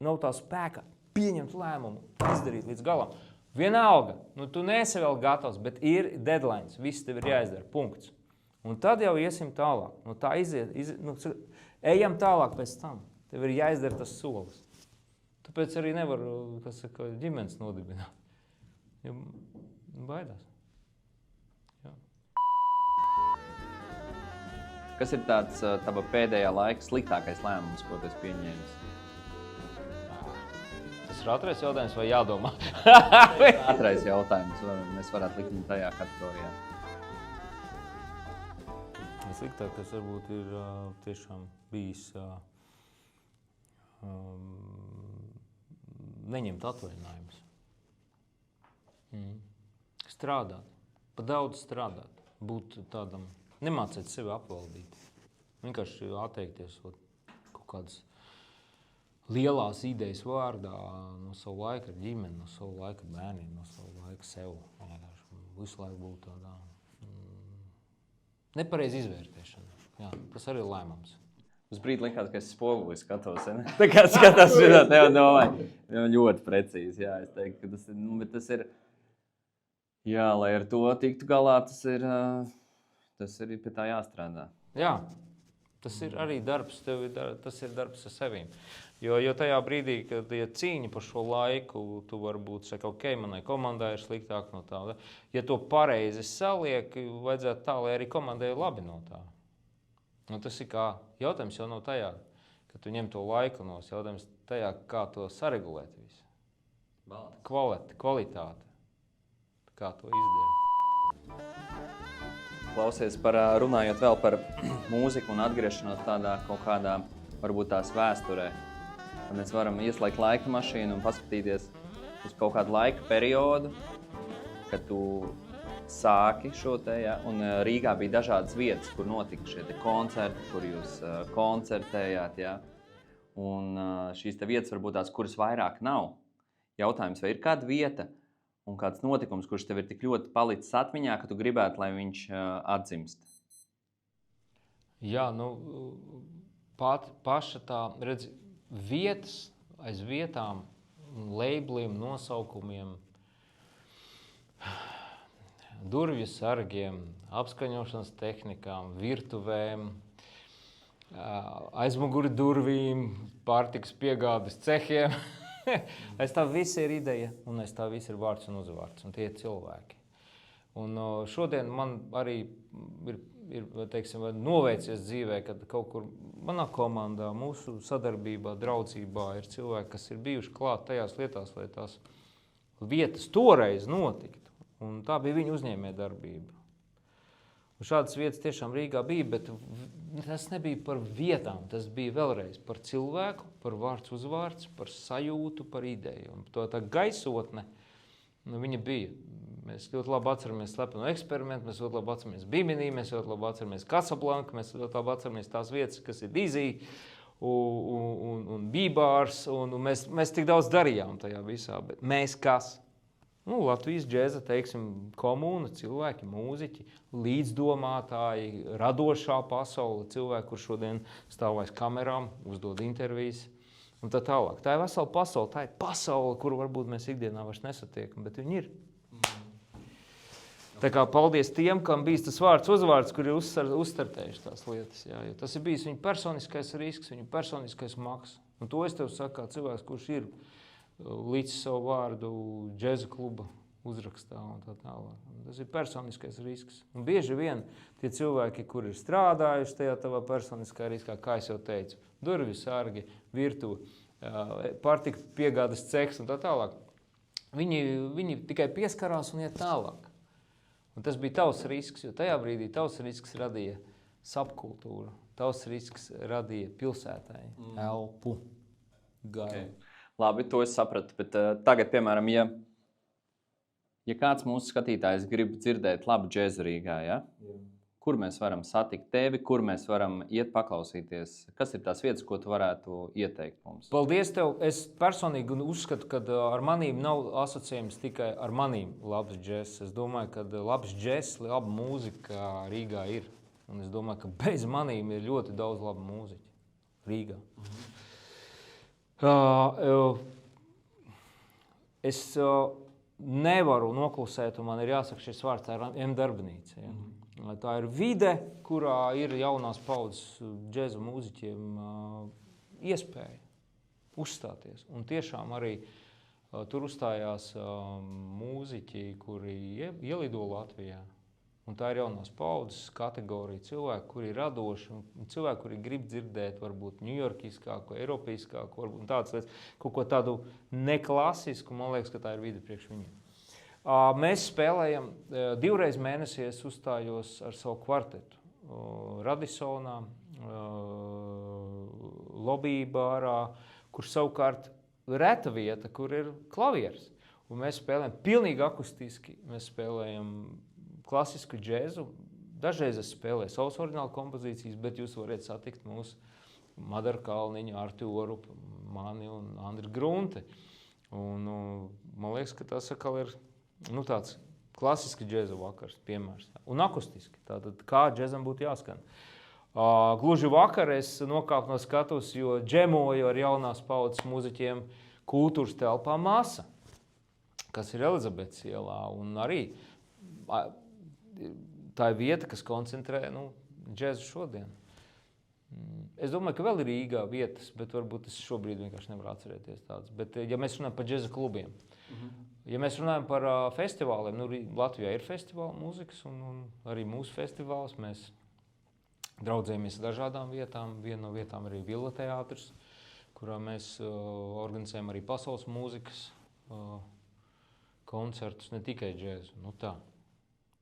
nav tā spēka pieņemt lēmumu, izdarīt līdz galam. Vienalga, tu neesi vēl gatavs, bet ir deadlines, viss tev ir jāizdara, punkts. Un tad jau iesim tālāk. Tā ejam tālāk pēc tam. Tev ir jāizdara tas solis. Tāpēc arī nevar, ģimenes nodibināt. Jo baidās. Jā. Kas ir tāds tava pēdējā laika sliktākais lēmums, ko tu esi pieņēmis? Tas ir ātrais jautājums vai jādomā? Ātrais jautājums, mēs varētu likt viņu tajā kategorijā. Sliktākais varbūt ir tiešām bijis neņemt atvaļinājumus. Strādāt, pa daudz strādāt, būt tādam, nemācēt sevi apvaldīt. Vienkārši atteikties kaut kādas lielās idejas vārdā no savu laiku ar ģimeni, no savu laiku ar bērniem, no savu laiku sev. Visu laiku būt tādā nepareiz izvērtēšana. Jā, tas arī ir lēmums. Uz brīdi likās, ka es spoguli skatos. Tā kā skatās šitā, tev domāju. Ļoti precīzi, jā. Es teiktu, ka tas ir, bet tas ir, jā, lai ar to tiktu galā, tas ir pie tā jāstrādā. Jā, tas ir arī darbs, tas ir darbs ar sevīm. Jo tajā brīdī, kad ja cīņa par šo laiku, tu varbūt saka, ok, manai komandai ir sliktāk no tā. Ja to pareizi saliek, vajadzētu tā, lai arī komandai ir labi no tā. Tas ir kā jautājums jau nav tajā, ka tu ņem to laiku nos, jautājums tajā, kā to saregulēt visu. Kvalitāte, kā to izdarīt. Klausies, runājot vēl par mūziku un atgriešanos tādā kaut kādā, varbūt tās vēsturē. Mēs varam ieslēgt laika mašīnu un paskatīties uz kaut kādu laika periodu, kad tu sāki šo te, ja, un Rīgā bija dažādas vietas, kur notika šie te koncerti, kur jūs koncertējāt, ja. Un šīs te vietas varbūt tās, kuras vairāk nav. Jautājums, vai ir kāda vieta un kāds notikums, kurš tev ir tik ļoti palicis atmiņā, ka tu gribētu, lai viņš atzimst? Jā, paša tā, redz, vietas aiz vietām, leibliem, nosaukumiem, durvju sargiem, apskaņošanas tehnikām, virtuvēm, aizmuguri durvīm, pārtikas piegādes cehiem. Aiz tā viss ir ideja, un aiz tā viss ir vārds un uzvārds, un tie ir cilvēki. Un šodien man arī ir teiksim, noveicies dzīvē, kad kaut kur manā komandā, mūsu sadarbībā, draudzībā ir cilvēki, kas ir bijuši klāt tajās lietās, lai tās vietas toreiz notiktu. Un tā bija viņa uzņēmē darbība. Un šādas vietas tiešām Rīgā bija, bet tas nebija par vietām, tas bija vēlreiz par cilvēku, par vārds uzvārds, par sajūtu, par ideju. Un tā gaisotne, viņa bija. Mēs ļoti labi atceramies Slepeno eksperimentu, mēs ļoti labi atceramies Biminī, mēs ļoti labi atceramies Casablanku, mēs ļoti labi atceramies tās vietas, kas ir Dizī un Bībārs, un mēs tik daudz darījām tajā visā, bet mēs kas? Latvijas džeza, teiksim, komūna, cilvēki, mūziķi, līdzdomātāji, radošā pasaule, cilvēki, kur šodien stāv aiz kamerām, uzdod intervijas un tā tālāk. Tā ir vesela pasaule, tā ir pasaule, kuru varbūt mēs ikdienā vairs nesatiekam, bet viņi ir. Tā kā paldies tiem, kam bijis tas vārds uzvārds, kur ir uzstartējuši tās lietas. Jā, jo tas ir bijis viņa personiskais risks, viņa personiskais maks. Un to es tev saku kā cilvēks, kurš ir līdz savu vārdu džeza kluba uzrakstā un tā tālāk. Tas ir personiskais risks. Un bieži vien tie cilvēki, kuri ir strādājuši tajā tavā personiskā riskā, kā es jau teicu, durvju sargi, virtuve, pārtika piegādes cehs un tā tālāk, viņi tikai pieskarās un iet tālāk. Un tas bija tavs risks, jo tajā brīdī tavs risks radīja subkultūru, tavs risks radīja pilsētai elpu, garu. Okay. Labi, to es sapratu, bet tagad, piemēram, ja kāds mūsu skatītājs grib dzirdēt labu džēzu Rīgā, ja? Kur mēs varam satikt tevi, kur mēs varam iet paklausīties? Kas ir tās vietas, ko tu varētu ieteikt mums? Paldies tev! Es personīgi uzskatu, ka ar manīm nav asociējums tikai ar manīm labs džess. Es domāju, ka labs džess, laba mūzika Rīgā ir. Un es domāju, ka bez manīm ir ļoti daudz laba mūziķa Rīgā. Es nevaru noklusēt, un man ir jāsaka šis vārds, tā ir M-darbnīca. Ja? Tā ir vide, kurā ir jaunās paudzes džeza mūziķiem iespēja uzstāties. Un tiešām arī tur uzstājās mūziķi, kuri ielido Latvijā. Un tā ir jaunās paudzes kategorija cilvēki, kuri ir radoši, cilvēki, kuri grib dzirdēt varbūt ņujorkiskāko, eiropeiskāko, varbūt tādas lietas, kaut ko tādu neklasisku, man liekas, ka tā ir vide priekš viņiem. Mēs spēlējam 2 reizes mēnesī, es uzstājos ar savu kvartetu. Radisonā, Lobby bārā, kur savukārt reta vieta, kur ir klavieres. Un mēs spēlējam pilnīgi akustiski, mēs spēlējam klasisku džēzu. Dažreiz es spēlēju savas oriģinālu kompozīcijas, bet jūs varat satikt mūsu Madaru Kalniņu, Artūru, mani un Andri Grunti. Un man liekas, ka tas atkal ir tāds klasiski džeza vakars, piemērs. Un akustiski. Tātad, kā džezam būtu jāskan. Gluži vakar es nokāpu no skatuves, jo džemoju ar jaunās paudzes mūziķiem kultūras telpā Masa, kas ir Elizabetes ielā. Un arī tā ir vieta, kas koncentrē džezu šodien. Es domāju, ka vēl ir Rīgā vietas, bet varbūt es šobrīd vienkārši nevaru atcerēties tādas. Bet, ja mēs runājam par džeza klubiem, ja mēs runājam par festivāliem, Latvijā ir festivāla mūzikas un arī mūsu festivāls. Mēs draudzējamies dažādām vietām. Viena no vietām arī Villa teātris, kurā mēs organizējam arī pasaules mūzikas koncertus, ne tikai džēzu. Tā.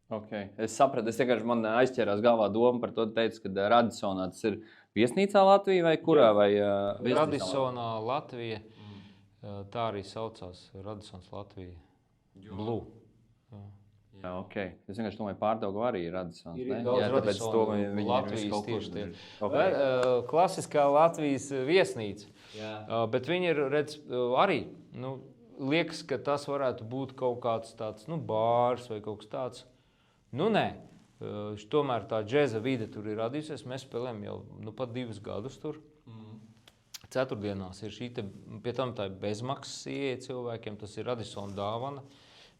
Okay. Es sapratu, man aizķērās galvā doma par to, teicu, ka Radisonā tas ir viesnīcā Latvija vai kurā? Vai, Radisonā Latvija, tā arī saucās Radisons Latvija. Blue. Jā, okay. Es vienkārši domāju, Pārdaugava arī ir Radisons. Ir daudz Radisonu, Latvijas tieši tie. Okay. Klasiskā Latvijas viesnīca. Bet viņi ir, arī, liekas, ka tas varētu būt kaut kāds tāds, bārs vai kaut kas tāds. Nē, tomēr tā džeza vide tur ir radījusies. Mēs spēlējam jau pat 2 gadus tur. Ceturtdienās ir šī, pie tam tā ir bezmaksas ieeja cilvēkiem, tas ir Radisona dāvana.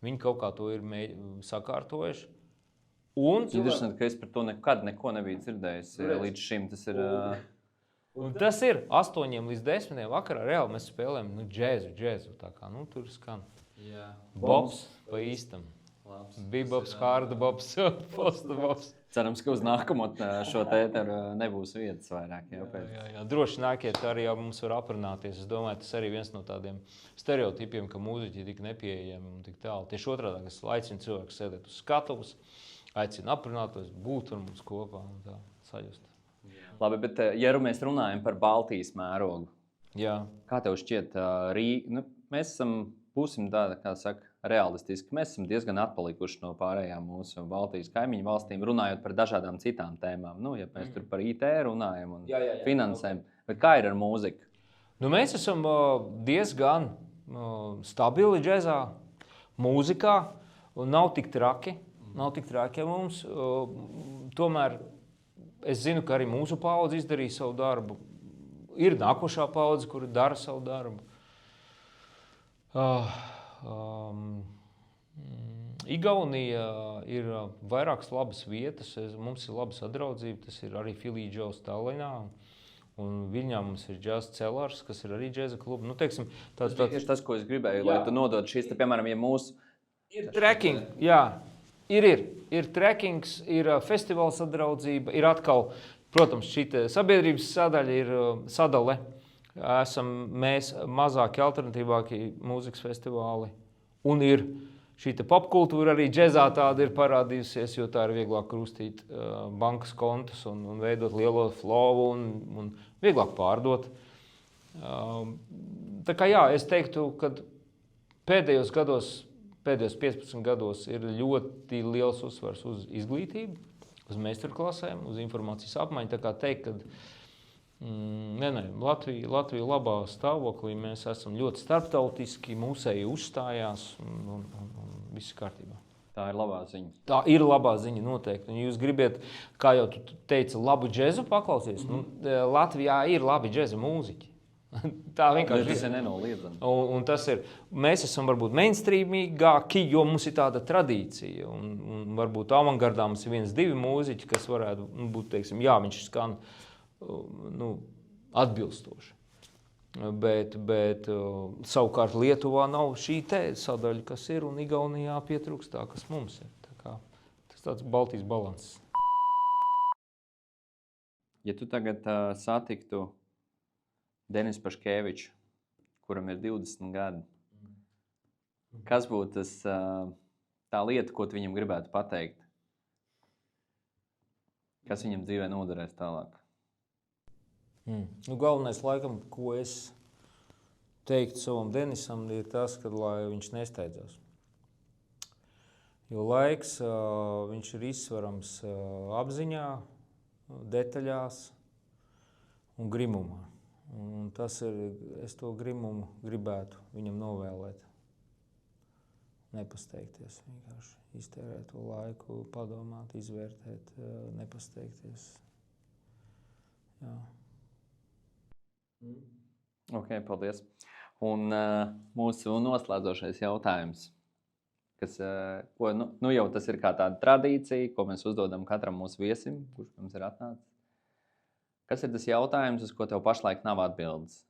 Viņi kaut kā to ir sakārtojuši. Interesanti, ka es par to nekad neko nebiju dzirdējis līdz šim. Tas ir Un tas ir 8 līdz 10 vakarā. Reāli mēs spēlējam džēzu. Tā kā tur skan. Bobs pa īstam. Bebop's, hardbobs, postbobs. Cerams, ka uz nākamo šo tēteru nebūs vietas vairāk. Jā, droši nākiet, arī jau mums var aprunāties. Es domāju, tas arī viens no tādiem stereotipiem, ka mūziķi ir tik nepieejami un tik tālu. Tieši otrādi, es aicinu cilvēku sēdēt uz skatuves, aicinu aprunātos, būt ar mums kopā un tā sajust. Labi, bet ja mēs runājam par Baltijas mērogu, kā tev šķiet, mēs būsim tādi, kā saka, realistiski. Mēs esam diezgan atpalikuši no pārējām mūsu Baltijas kaimiņu valstīm, runājot par dažādām citām tēmām. Ja mēs tur par IT runājam un finansēm. Bet kā ir ar mūziku? Mēs esam diezgan stabili džezā, mūzikā, un nav tik traki mums. Tomēr es zinu, ka arī mūsu paudze izdarīja savu darbu. Ir nākošā paudze, kura dara savu darbu. Igaunija ir vairākas labas vietas. Mums ir laba sadraudzība. Tas ir arī Philly Joe's Tallinā. Un Viļņā mums ir Jazz Cellars, kas ir arī džeza kluba. Tas ir tas, ko es gribēju, lai tu nodod šīs, piemēram, ja mūsu... Ir trekking, jā. Ir trekkings, ir festivāla sadraudzība, ir atkal, protams, šī sabiedrības sadaļa ir sadale. Esam mēs mazāki, alternatīvāki mūzikas festivāli. Un ir šī popkultūra arī džezā tāda ir parādījusies, jo tā ir vieglāk krustīt bankas kontus un veidot lielo flowu un vieglāk pārdot. Tā kā jā, es teiktu, ka pēdējos 15 gados ir ļoti liels uzsvars uz izglītību, uz meistarklasēm, uz informācijas apmaiņu. Tā kā teikt, ka Latvija labā stāvoklī, mēs esam ļoti starptautiski, mūsēji uzstājās un viss kārtībā. Tā ir labā ziņa. Tā ir labā ziņa noteikti. Un jūs gribat, kā jau tu teici, labu džezu paklausies, Latvijā ir labi džeza mūziķi. Tā vienkārši tas ir nenoliedzami. Un tas ir, mēs esam varbūt mainstreamīgāki, jo mums ir tāda tradīcija. Un varbūt avangardā mums ir 1-2 mūziķi, kas varētu būt, teiksim, jā, viņš skan atbilstoši. Bet savukārt Lietuvā nav šī sadaļa, kas ir, un Igaunijā pietrūkst tā, kas mums ir. Tā kā, tas tāds Baltijas balanss. Ja tu tagad satiktu Denis Paškevičs, kuram ir 20 gadi, kas būtu tā lieta, ko tu viņam gribētu pateikt? Kas viņam dzīvē noderēs tālāk? Galvenais, laikam, ko es teiktu savam Denisam, ir tas, ka lai viņš nesteidzās. Jo laiks, viņš ir izsverams apziņā, detaļās un grimumā. Un tas ir, es to grimumu gribētu viņam novēlēt. Nepasteigties, vienkārši iztērēt to laiku, padomāt, izvērtēt, nepasteigties. Jā. Ok, paldies. Un mūsu noslēdzošais jautājums, kas, jau tas ir kā tāda tradīcija, ko mēs uzdodam katram mūsu viesim, kurš mums ir atnācis. Kas ir tas jautājums, uz ko tev pašlaik nav atbildes?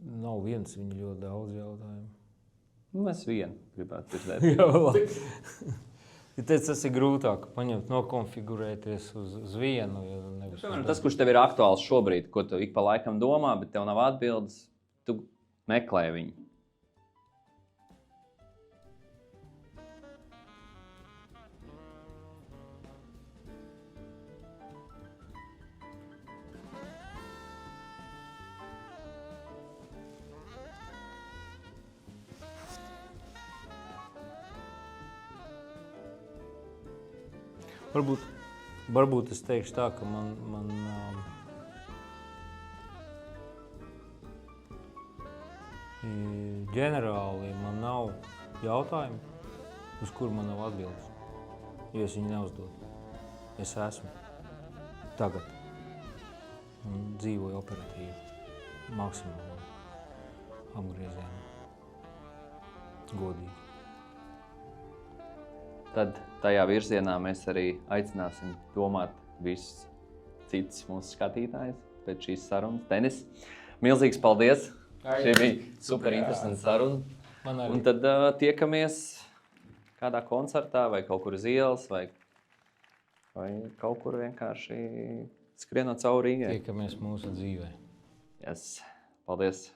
Nav viens, viņi ļoti daudz jautājumu. Mēs vienu gribētu dzirdēt. Jā, labi. Tas ir grūtāk paņemt, nokonfigurēties uz vienu. Tas, kurš tev ir aktuāls šobrīd, ko tu ik pa laikam domā, bet tev nav atbildes, tu meklē viņu. Varbūt es teikšu tā, ka man ģenerāli man nav jautājumu, uz kuru man nav atbildes, jo es viņu neuzdodu. Es esmu tagad un dzīvoju operatīvi, maksimāli apgriezienā, godīgi. Tad tajā virzienā mēs arī aicināsim domāt visus citus mūsu skatītājus pēc šīs sarunas. Denis, milzīgs paldies! Šī bija super interesanta saruna. Un tad tiekamies kādā koncertā vai kaut kur uz ielas vai kaut kur vienkārši skrienot cauri Rīgai. Tiekamies mūsu dzīvē. Yes. Paldies!